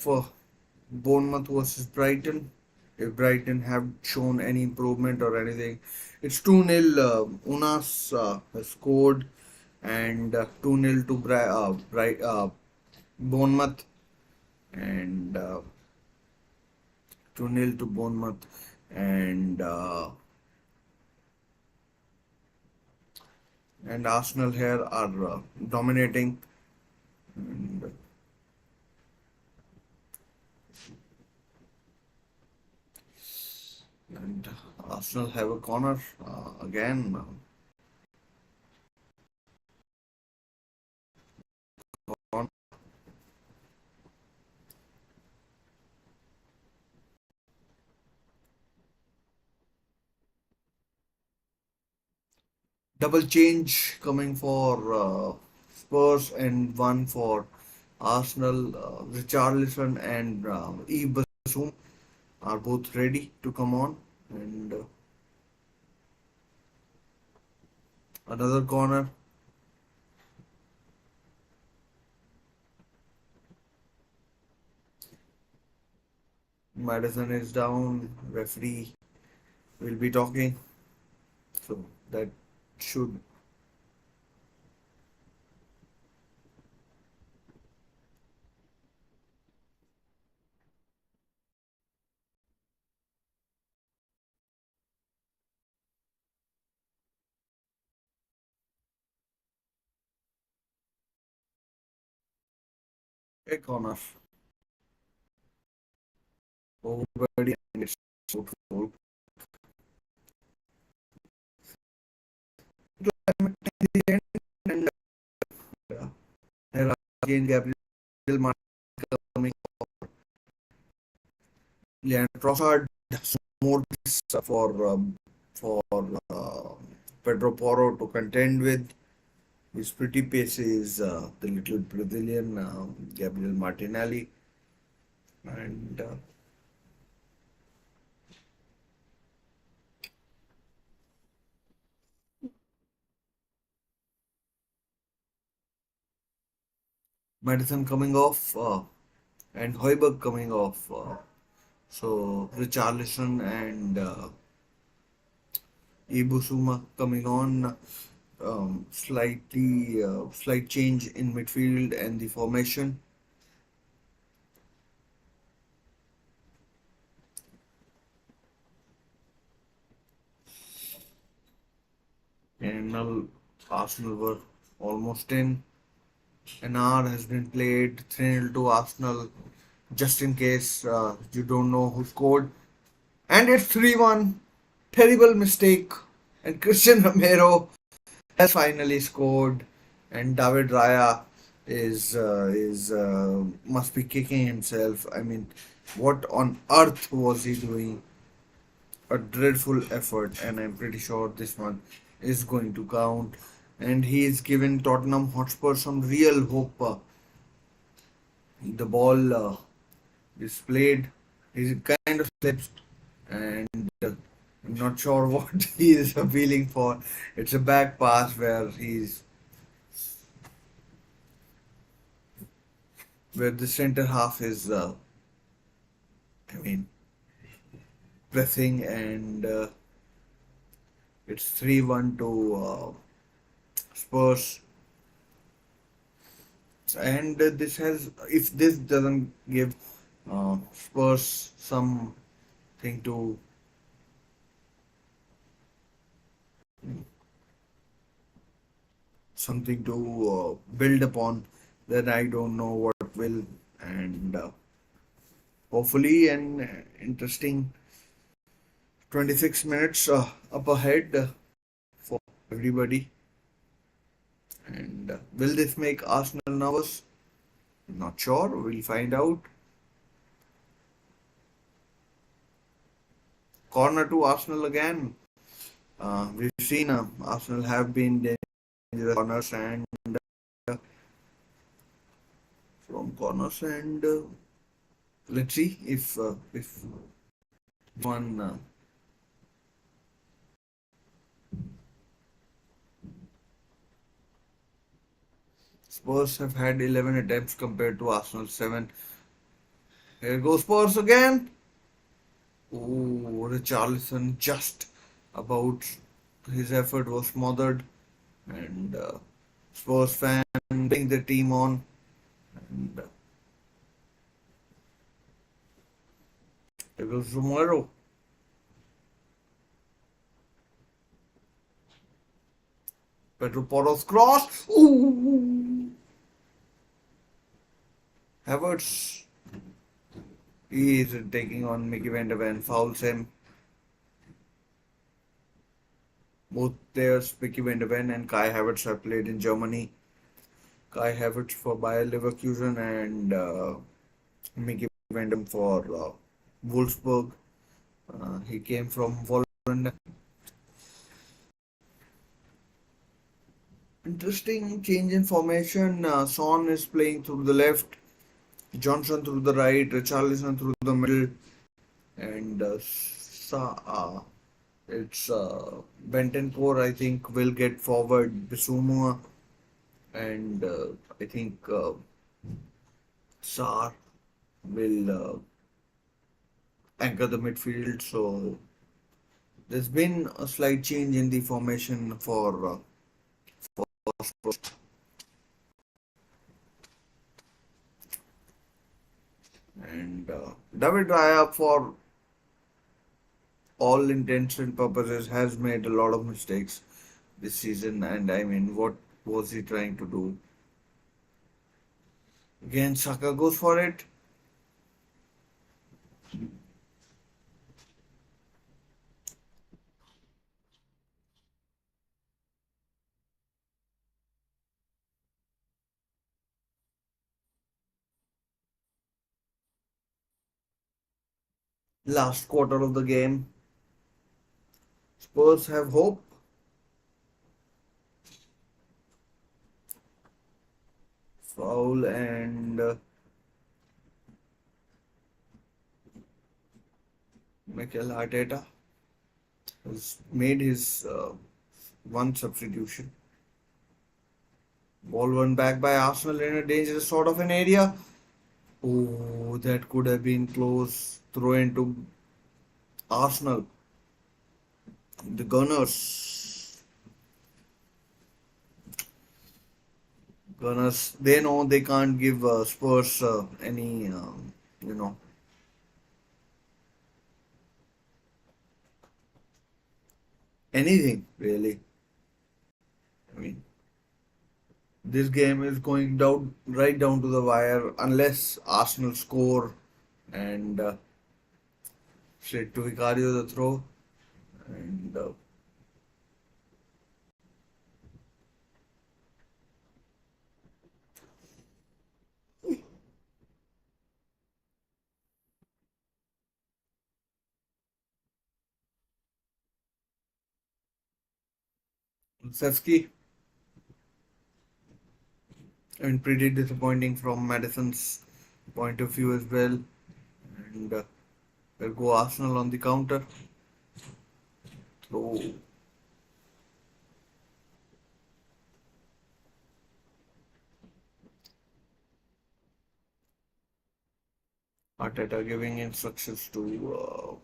S1: Bournemouth versus Brighton. If Brighton have shown any improvement or anything, it's 2-0. Unas has scored, and 2-0 to Bournemouth, and 2-0 to Bournemouth, and Arsenal here are dominating. And, and Arsenal have a corner again. Double change coming for Spurs and one for Arsenal. Richarlison and Yves Bassoum are both ready to come on, and Another corner. Madison is down. Referee will be talking. So that should. A corner. Overbody and it's out for and again Gabriel Martinelli coming. Leandro Trossard more for Pedro Porro to contend with. His pretty pace is the little Brazilian Gabriel Martinelli, and Madison coming off, and Hoiberg coming off. So Richarlison and Ibusuma coming on. Slight change in midfield and the formation. And now Arsenal were almost in. An hour has been played, 3-0 to Arsenal. Just in case you don't know who scored. And it's 3-1. Terrible mistake. And Christian Romero has finally scored. And David Raya is must be kicking himself. I mean, what on earth was he doing? A dreadful effort, and I'm pretty sure this one is going to count. And he's given Tottenham Hotspur some real hope. The ball is played, he kind of slips, and I'm not sure what he is appealing for. It's a back pass where the center half is, I mean, pressing, and it's 3-1 to Spurs. And this has, if this doesn't give Spurs to something to build upon, then I don't know what will. And hopefully, an interesting 26 minutes up ahead for everybody. And will this make Arsenal nervous? Not sure. We'll find out. Corner to Arsenal again. We've seen Arsenal have been dangerous corners and from corners, and let's see if one Spurs have had 11 attempts compared to Arsenal 7. Here goes Spurs again. Oh, Richarlison just about, his effort was smothered, and Spurs fan bring the team on, and here goes Romero. Pedro Porro's cross. Ooh. Havertz, he is taking on Mickey Van der Ven, fouls him. Both players, Mickey Van der Ven and Kai Havertz, have played in Germany. Kai Havertz for Bayer Leverkusen and Mickey Van der Ven for Wolfsburg. He came from Volland. Interesting change in formation. Son is playing through the left, Johnson through the right, Richarlison through the middle, and It's Bentancur, I think, will get forward. Bissouma and I think Sarr will anchor the midfield. So there's been a slight change in the formation for Spurs. And David Raya, for all intents and purposes, has made a lot of mistakes this season. And I mean, what was he trying to do? Again, Saka goes for it. Last quarter of the game, Spurs have hope. Foul and Mikel Arteta has made his one substitution. Ball won back by Arsenal in a dangerous sort of an area. Oh, that could have been close. Throw into Arsenal. The Gunners. Gunners, they know they can't give Spurs any, you know, anything really. I mean, this game is going down right down to the wire unless Arsenal score and straight to Vicario the throw and Sefsky. I mean, pretty disappointing from Madison's point of view as well. And we'll go Arsenal on the counter. So Arteta giving instructions to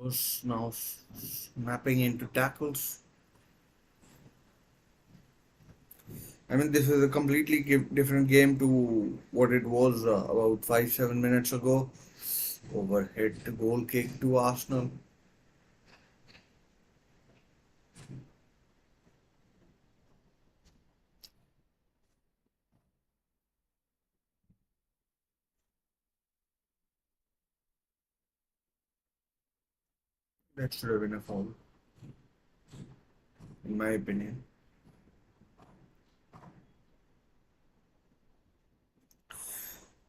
S1: was now snapping into tackles. I mean, this is a completely different game to what it was about 5-7 minutes ago. Overhead goal kick to Arsenal. That should have been a foul, in my opinion.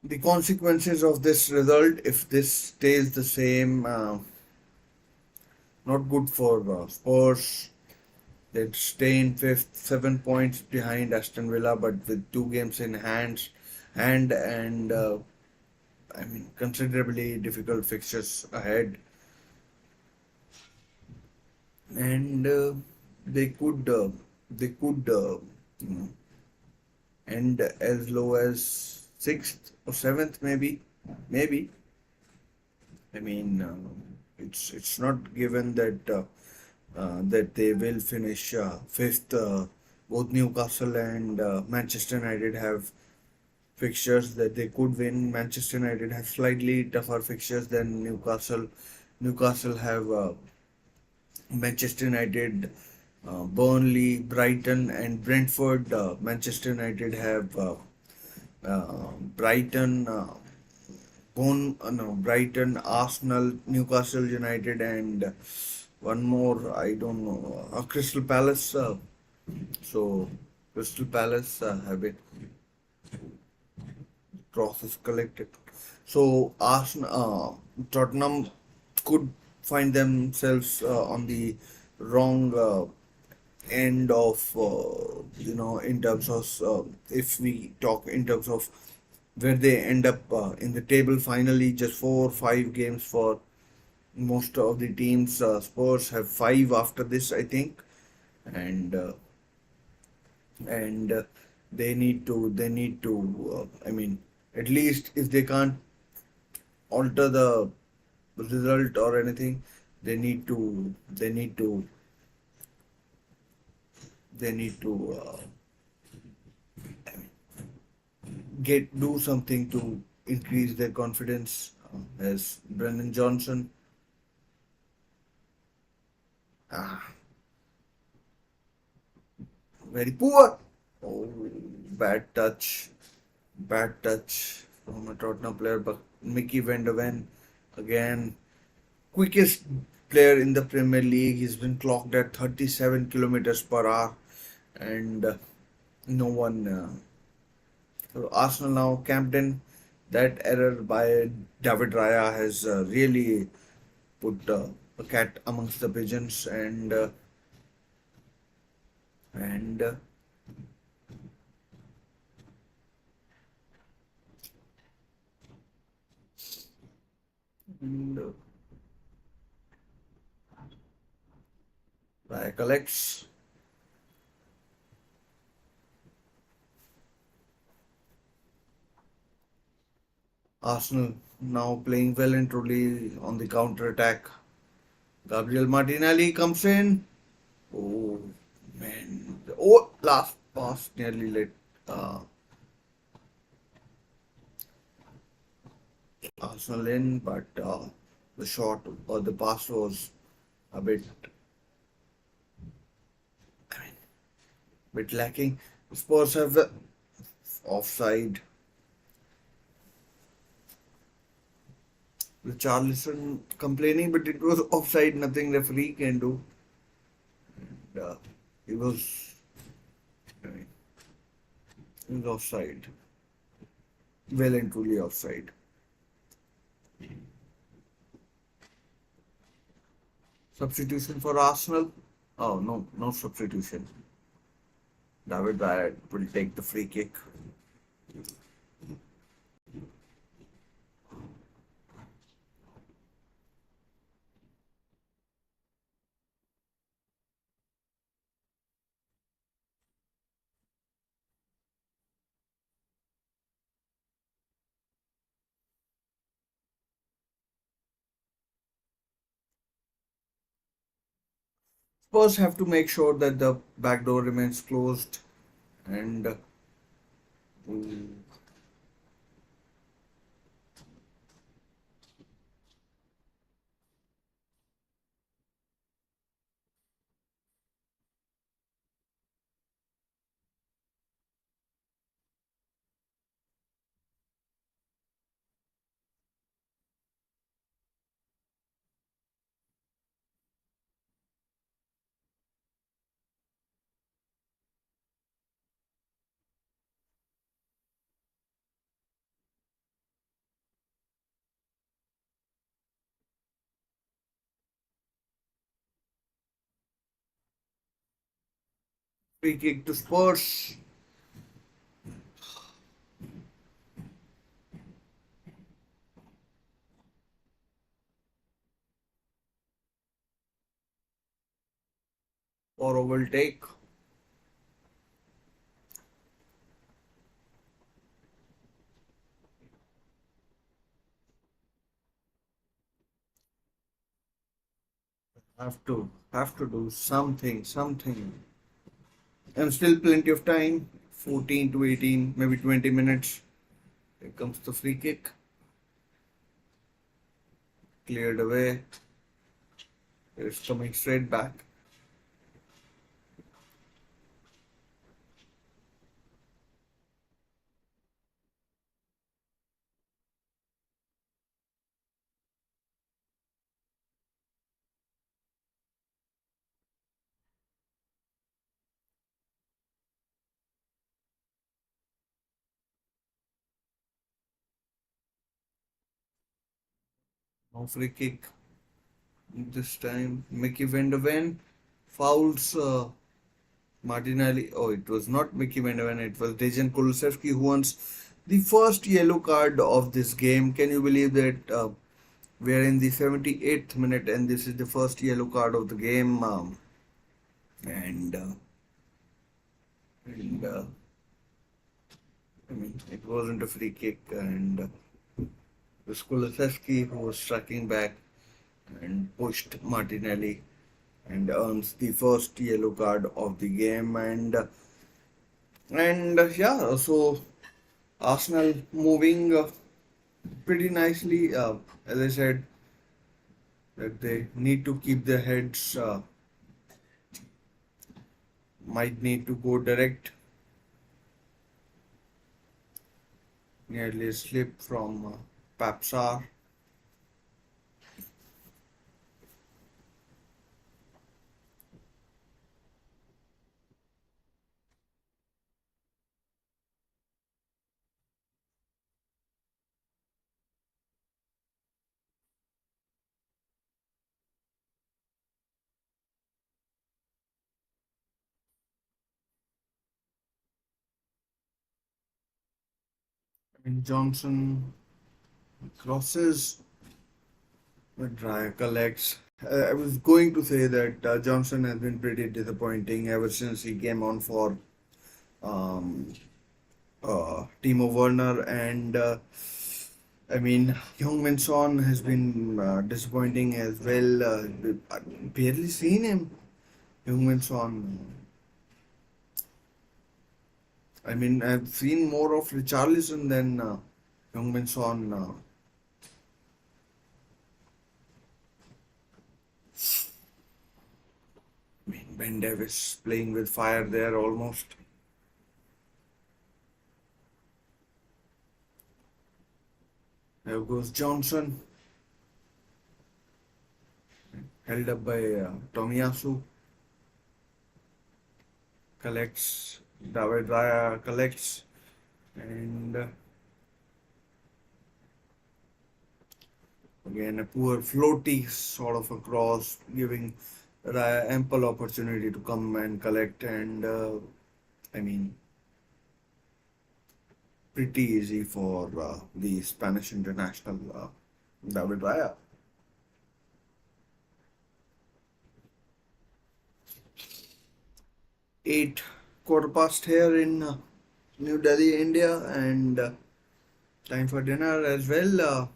S1: The consequences of this result, if this stays the same, not good for Spurs. They'd stay in fifth, 7 points behind Aston Villa, but with 2 games in hand and I mean considerably difficult fixtures ahead, and they could you know, end as low as sixth or seventh, maybe. I mean, it's not given that they will finish fifth. Both Newcastle and Manchester United have fixtures that they could win. Manchester United have slightly tougher fixtures than Newcastle. Newcastle have Manchester United, Burnley, Brighton, and Brentford. Manchester United have Brighton, Brighton, Arsenal, Newcastle United, and one more, I don't know, Crystal Palace. So Crystal Palace have it trophies collected. So Arsenal, Tottenham could find themselves on the wrong end of in terms of if we talk in terms of where they end up in the table finally, just 4 or 5 games for most of the teams. Spurs have 5 after this, I think, and and they need to I mean, at least if they can't alter the result or anything, they need to get do something to increase their confidence. As Brennan Johnson, ah, very poor. Oh, bad touch from a Tottenham player. But Mickey Van de Ven, again, quickest player in the Premier League. He's been clocked at 37 kilometers per hour, and no one. So Arsenal now Camden. That error by David Raya has really put a cat amongst the pigeons, and and Raya collects. Arsenal now playing well and truly on the counter attack. Gabriel Martinelli comes in. Oh man! Oh, last pass nearly let uh, Arsenal in, but the shot or the pass was a bit lacking. Spurs have offside. Richarlison complaining, but it was offside. Nothing referee can do. And, he was, I mean, he was offside. Well and truly offside. Substitution for Arsenal? Oh no, no substitution. David Raya will take the free kick. Spurs have to make sure that the back door remains closed and free kick to Spurs. Or will take. Have to do something. And still plenty of time. 14 to 18, maybe 20 minutes. Here comes the free kick. Cleared away. It's coming straight back. free kick this time. Mickey van der Ven fouls Martinelli. Oh, it was not Mickey van der Ven. It was Dejan Kulusevski who wants the first yellow card of this game. Can you believe that? We are in the 78th minute, and this is the first yellow card of the game. And and I mean, it wasn't a free kick, and it was Kulusevski who was striking back and pushed Martinelli and earns the first yellow card of the game. And yeah, so Arsenal moving pretty nicely. As I said, that they need to keep their heads. Might need to go direct. Nearly a slip from Papsar. I mean, Johnson crosses, but Raya collects. I was going to say that Johnson has been pretty disappointing ever since he came on for um, Timo Werner, and I mean, Heung-min Son has been disappointing as well. I've barely seen him. Heung-min Son. I mean, I've seen more of Richarlison than Heung-min Son. I mean, Ben Davis playing with fire there almost. There goes Johnson, held up by Tomiyasu. Collects, David Raya collects, and again a poor floaty sort of a cross, giving Raya ample opportunity to come and collect. And I mean, pretty easy for the Spanish international David Raya. 8 quarter past here in New Delhi, India, and time for dinner as well.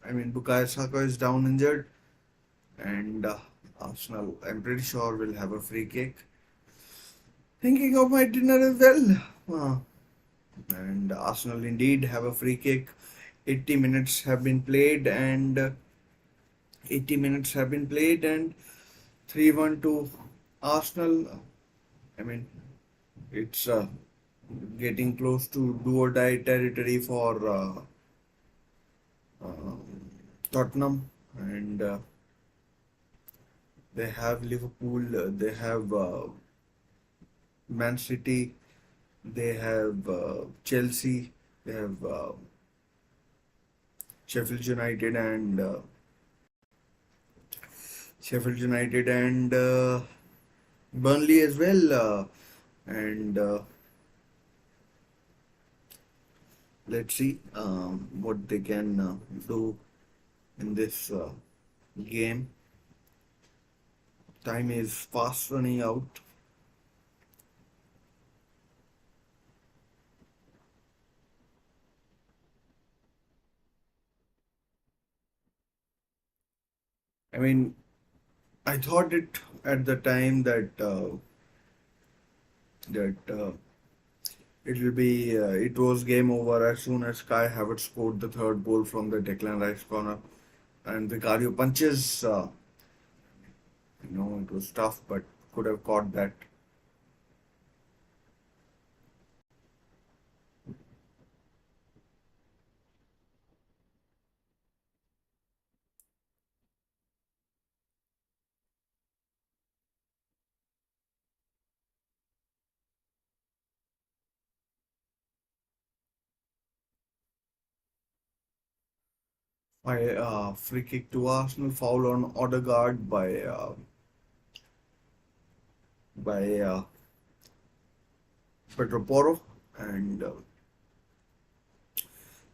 S1: I mean, Bukayo Saka is down injured, and Arsenal, I'm pretty sure, will have a free kick. Thinking of my dinner as well. And Arsenal indeed have a free kick. 80 minutes have been played, and 80 minutes have been played, and 3-1 to Arsenal. I mean, it's getting close to do or die territory for uh, Tottenham, and they have Liverpool, they have Man City, they have Chelsea, they have Sheffield United and Sheffield United and Burnley as well, and let's see what they can do in this game. Time is fast running out. I mean, I thought it at the time that it will be it was game over as soon as Kai Havertz scored the third goal from the Declan Rice corner, and Vicario punches. It was tough, but could have caught that. By free kick to Arsenal, foul on Odegaard by Pedro Porro, and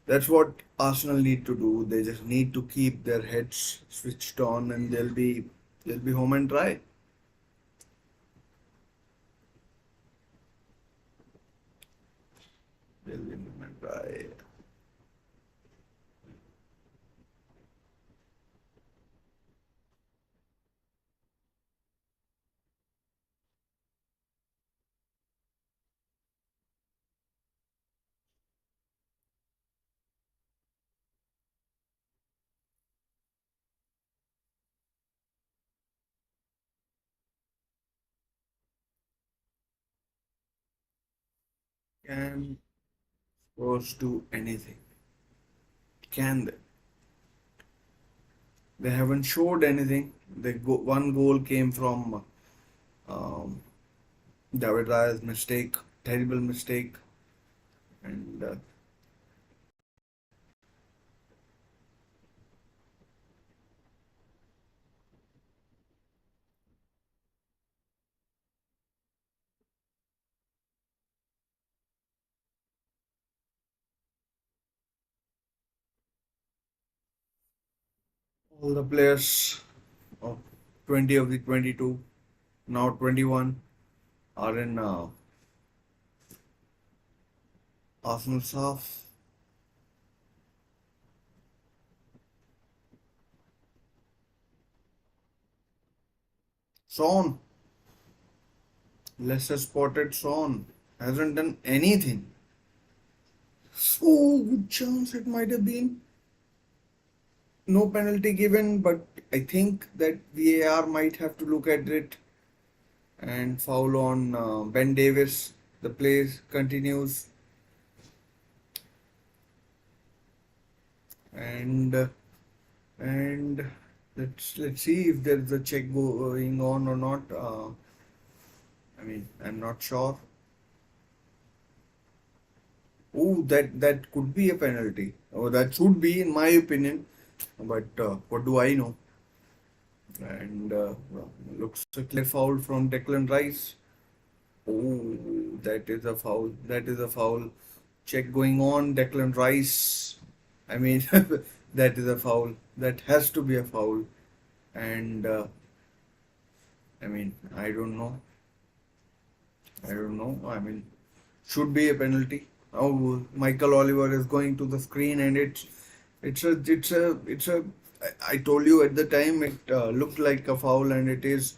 S1: that's what Arsenal need to do. They just need to keep their heads switched on, and they'll be home and dry. They'll be home and dry. Can Spurs do anything? Can they? They haven't showed anything. One goal came from um, David Raya's mistake, terrible mistake, and all the players of 20 of the 22, now 21, are in Arsenal's half. Son, lesser spotted Son, hasn't done anything. So good chance it might have been. No penalty given, but I think that VAR might have to look at it and foul on Ben Davis. The play continues, and and let's see if there's a check going on or not. I mean, I'm not sure. Oh, that could be a penalty. Oh, that should be, in my opinion. But what do I know? And well, looks a clear foul from Declan Rice. Oh, that is a foul. That is a foul. Check going on. Declan Rice. I mean, that is a foul. That has to be a foul. And I mean, I don't know. I don't know. I mean, should be a penalty. Oh, Michael Oliver is going to the screen, and it's a. I told you at the time it looked like a foul, and it is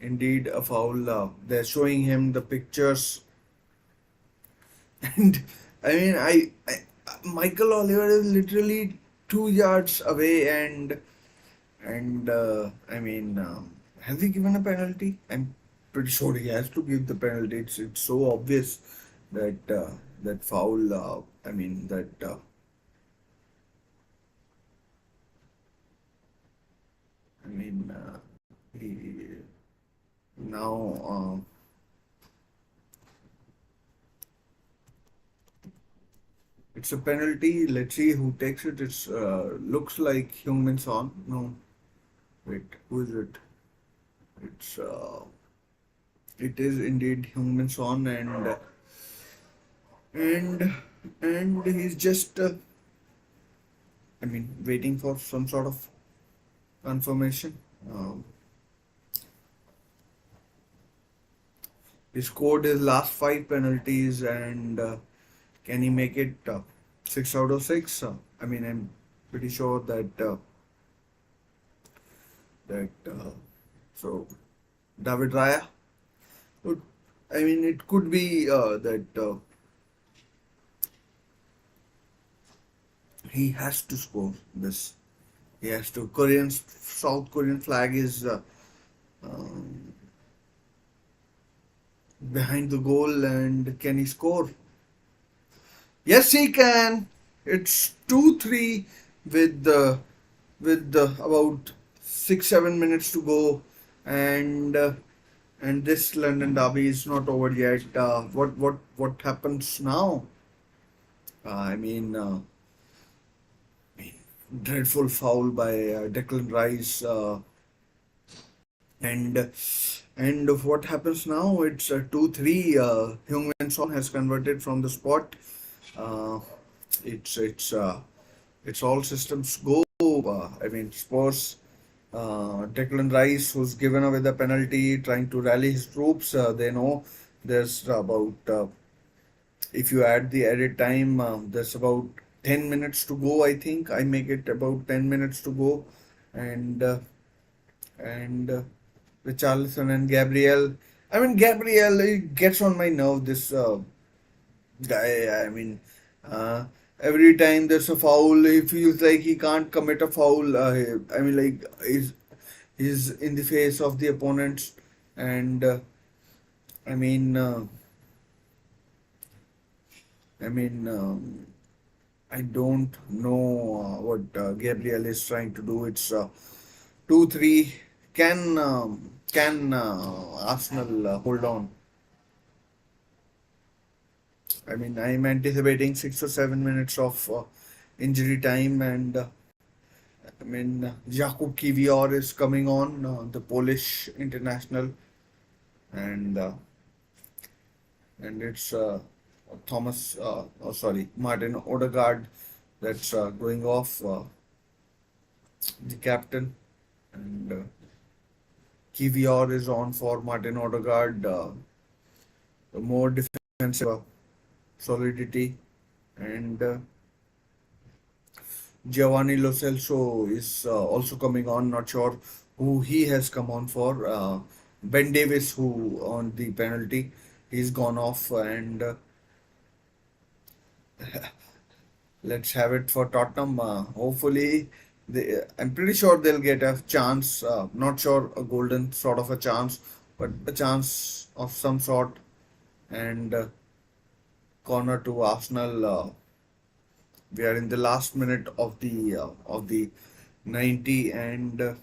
S1: indeed a foul. They're showing him the pictures, and I mean, Michael Oliver is literally 2 yards away, and I mean, has he given a penalty? I'm pretty sure he has to give the penalty. It's so obvious that that foul. I mean he now it's a penalty. Let's see who takes it. It's looks like Heung-min Son. No, wait, who is it? It's it is indeed Heung-min Son, and and he's just I mean waiting for some sort of confirmation. He scored his last five penalties, and can he make it 6 out of 6? I mean, I'm pretty sure that so David Raya. Would- I mean, it could be that he has to score this. He has to. South Korean flag is um, behind the goal, and can he score? Yes, he can. It's 2-3 with about 6-7 minutes to go, and this London derby is not over yet. What happens now? I mean, dreadful foul by Declan Rice, and what happens now? It's 2-3. Heung-min Son has converted from the spot. Uh, it's all systems go. I mean, Spurs. Declan Rice, who's given away the penalty, trying to rally his troops. They know there's about if you add the added time, there's about 10 minutes to go. I think I make it about 10 minutes to go, and Richarlison and Gabriel. I mean, Gabriel, it gets on my nerve. This guy. I mean, uh, every time there's a foul, he feels like he can't commit a foul. I mean, like he's in the face of the opponents, and I mean, I mean. I don't know what Gabriel is trying to do. It's 2-3. Can Arsenal hold on? I mean, I'm anticipating 6 or 7 minutes of injury time, and I mean, Jakub Kiwior is coming on, the Polish international, and it's Martin Odegaard that's going off, the captain, and Kiwior is on for Martin Odegaard, more defensive solidity, and Giovanni Lo Celso is also coming on. Not sure who he has come on for. Ben Davis, who on the penalty, he's gone off, and let's have it for Tottenham. Hopefully, I'm pretty sure they'll get a chance. Not sure a golden sort of a chance, but a chance of some sort, and corner to Arsenal. We are in the last minute of the 90 and the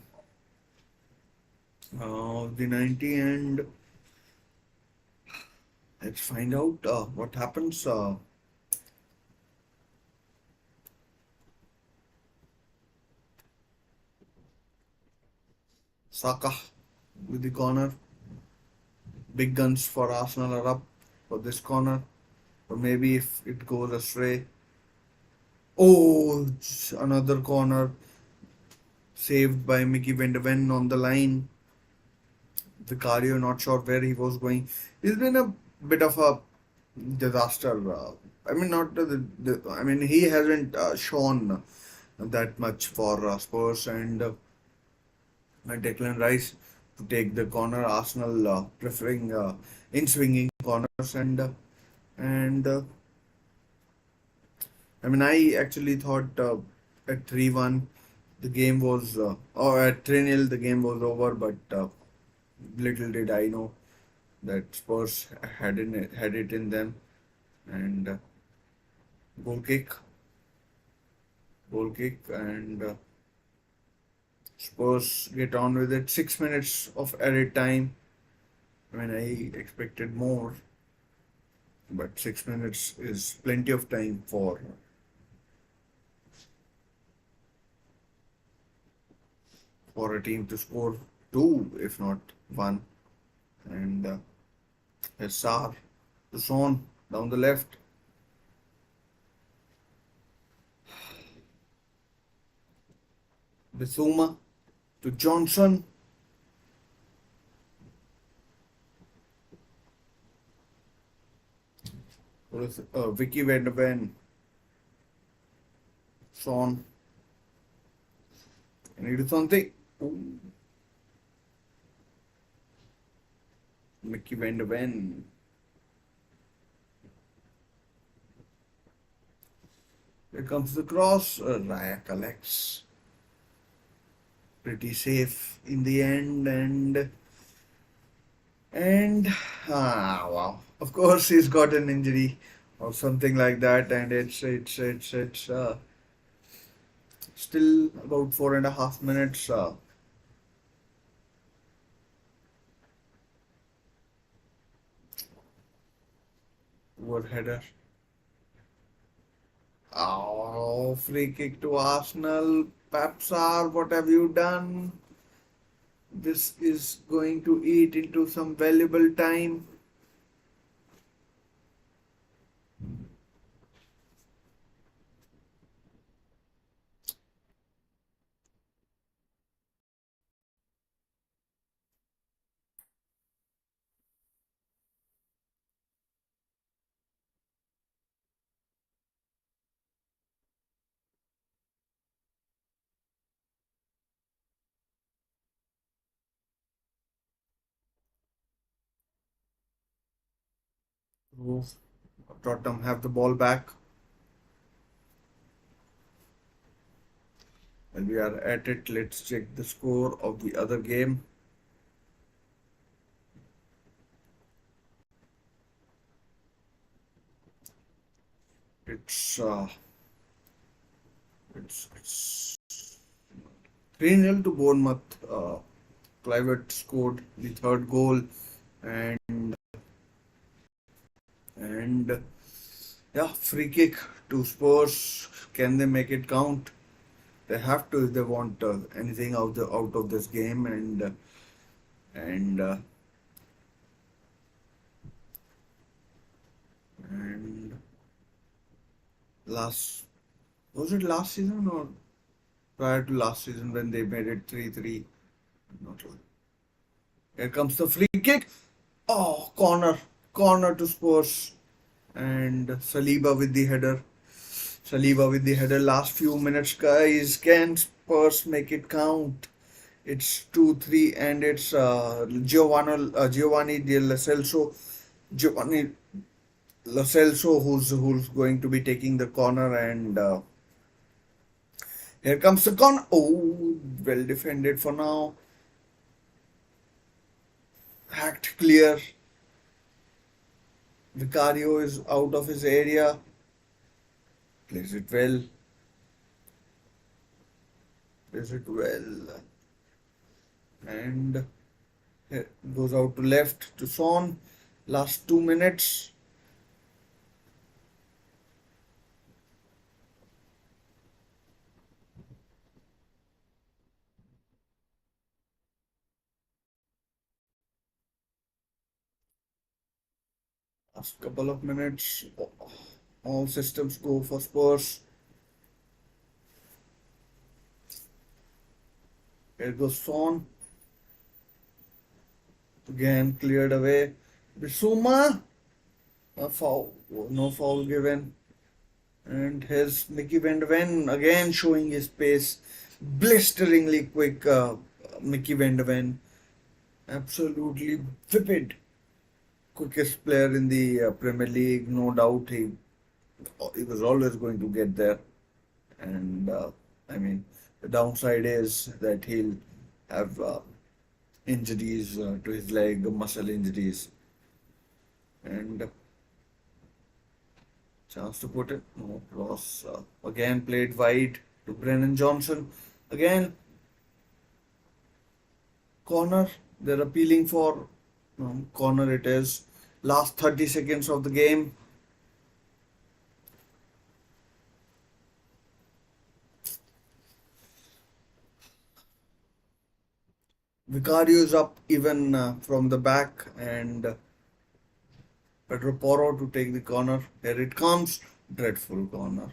S1: 90, and let's find out what happens. Saka with the corner. Big guns for Arsenal are up for this corner. Or maybe if it goes astray. Oh, another corner saved by Mickey Van de Ven on the line. Vicario, not sure where he was going. It's been a bit of a disaster. I mean, not I mean, he hasn't shown that much for Spurs, and Declan Rice to take the corner. Arsenal preferring in swinging corners, and I mean, I actually thought at 3-1 the game was, or at 3-0 the game was over, but little did I know that Spurs had it in them, and goal kick, and Spurs get on with it. 6 minutes of added time. I mean, I expected more, but 6 minutes is plenty of time for a team to score two, if not one. And there's Sar to Son down the left. Bissouma to Johnson. With Vicky Van de Ven. Son. Can you do something? Ooh. Mickey Van de Ven. Here comes the cross. Raya collects. Pretty safe in the end, and wow. Of course, he's got an injury or something like that, and it's still about 4.5 minutes. What header? Oh, free kick to Arsenal. Papsar, what have you done? This is going to eat into some valuable time. Oh, Tottenham have the ball back. When we are at it, let's check the score of the other game. It's uh, it's 3-0 to Bournemouth. Clivert scored the third goal, and and yeah, free kick to Spurs. Can they make it count? They have to if they want anything out of this game, and and last was it last season or prior to last season when they made it 3-3? Not sure. Here comes the free kick. Oh, corner to Spurs, and Saliba with the header. Saliba with the header. Last few minutes, guys. Can Spurs make it count? It's 2-3, and it's Giovanni Di Celso. Giovanni Lo Celso who's going to be taking the corner, and here comes the corner. Oh, well defended for now. Hacked clear. Vicario is out of his area. Plays it well. Plays it well. And here goes out to left to Son. Last 2 minutes. Last couple of minutes. All systems go for Spurs. Here goes Son. Again cleared away. Bissouma. A foul. No foul given. And here's Mickey Van de Ven again showing his pace. Blisteringly quick Mickey Van de Ven. Absolutely vivid. Quickest player in the Premier League. No doubt he was always going to get there. And I mean, the downside is that he'll have injuries to his leg, muscle injuries. And chance to put it. No, loss. Again played wide to Brennan Johnson. Again, corner. They're appealing for corner it is. Last 30 seconds of the game. Vicario is up even from the back, and Pedro Porro to take the corner. Here it comes. Dreadful corner.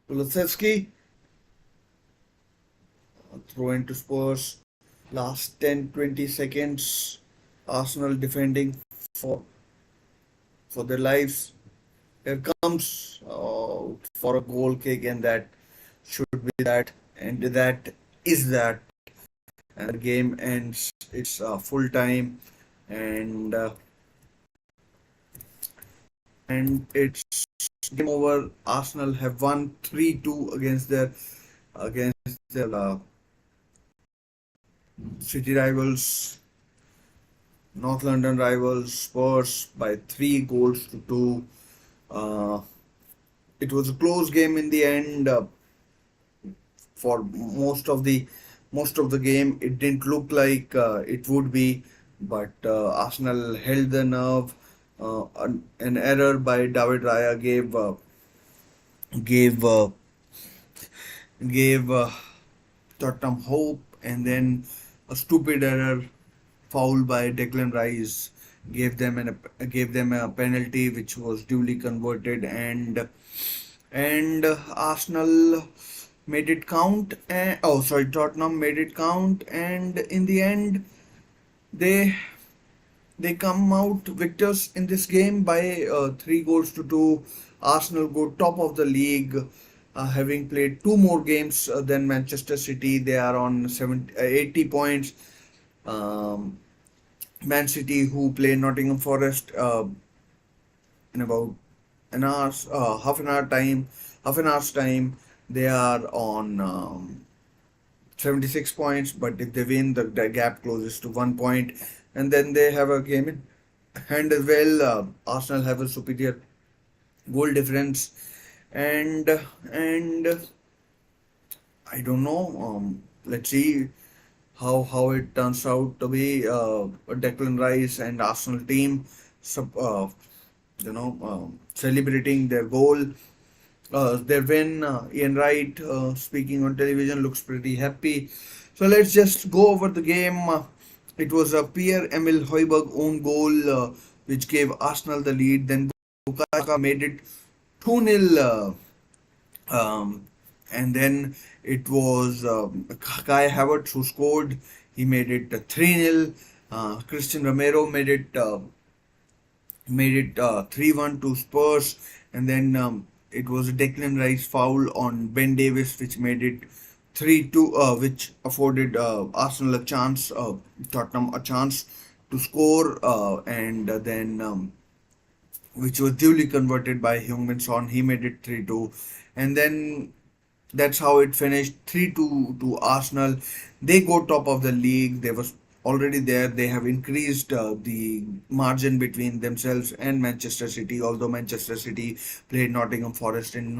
S1: Kulusevski. Throw into Spurs. Last 10-20 seconds. Arsenal defending for for their lives. Here comes for a goal kick, and that should be that, and that is that. And the game ends. It's full time, and it's game over. Arsenal have won 3-2 against their city rivals, North London rivals, Spurs by 3 goals to 2. Uh, it was a close game in the end. For most of the game, it didn't look like it would be, but Arsenal held the nerve, an error by David Raya gave gave Tottenham hope, and then a stupid error, foul by Declan Rice, gave them a penalty which was duly converted, and Arsenal made it count. Oh, sorry, Tottenham made it count, and in the end, they they come out victors in this game by 3 goals to 2. Arsenal go top of the league, having played 2 more games than Manchester City. They are on 80 points. Um, Man City, who play Nottingham Forest in about an hour's half an hour's time, they are on 76 points. But if they win, the gap closes to 1 point, and then they have a game in hand as well. Arsenal have a superior goal difference, and I don't know. Let's see how it turns out to be. Declan Rice and Arsenal team, celebrating their win. Ian Wright, speaking on television, looks pretty happy. So let's just go over the game. It was a Pierre-Emile Højbjerg own goal, which gave Arsenal the lead. Then Bukayo made it 2-0. Um, and then it was Kai Havertz who scored. He made it 3-0. Christian Romero made it 3-1 to Spurs, and then it was a Declan Rice foul on Ben Davis, which made it 3-2, which afforded Arsenal a chance, Tottenham a chance to score, and then which was duly converted by Heung-min Son. He made it 3-2, and then that's how it finished 3-2 to Arsenal. They go top of the league. They was already there. They have increased the margin between themselves and Manchester City, although Manchester City played Nottingham Forest in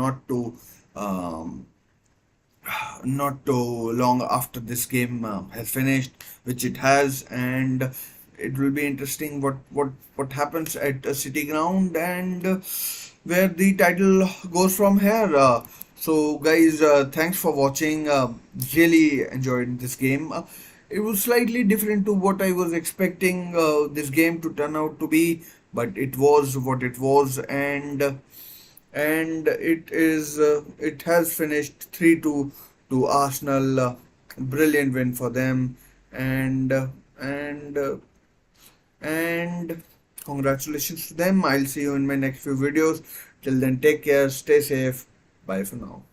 S1: um, not too long after this game has finished, which it has, and it will be interesting what happens at City Ground, and where the title goes from here. So, guys, thanks for watching. Really enjoyed this game. It was slightly different to what I was expecting this game to turn out to be, but it was what it was, and it has finished 3-2 to Arsenal. Brilliant win for them, and and uh, and congratulations to them. I'll see you in my next few videos. Till then, take care, stay safe. Bye for now.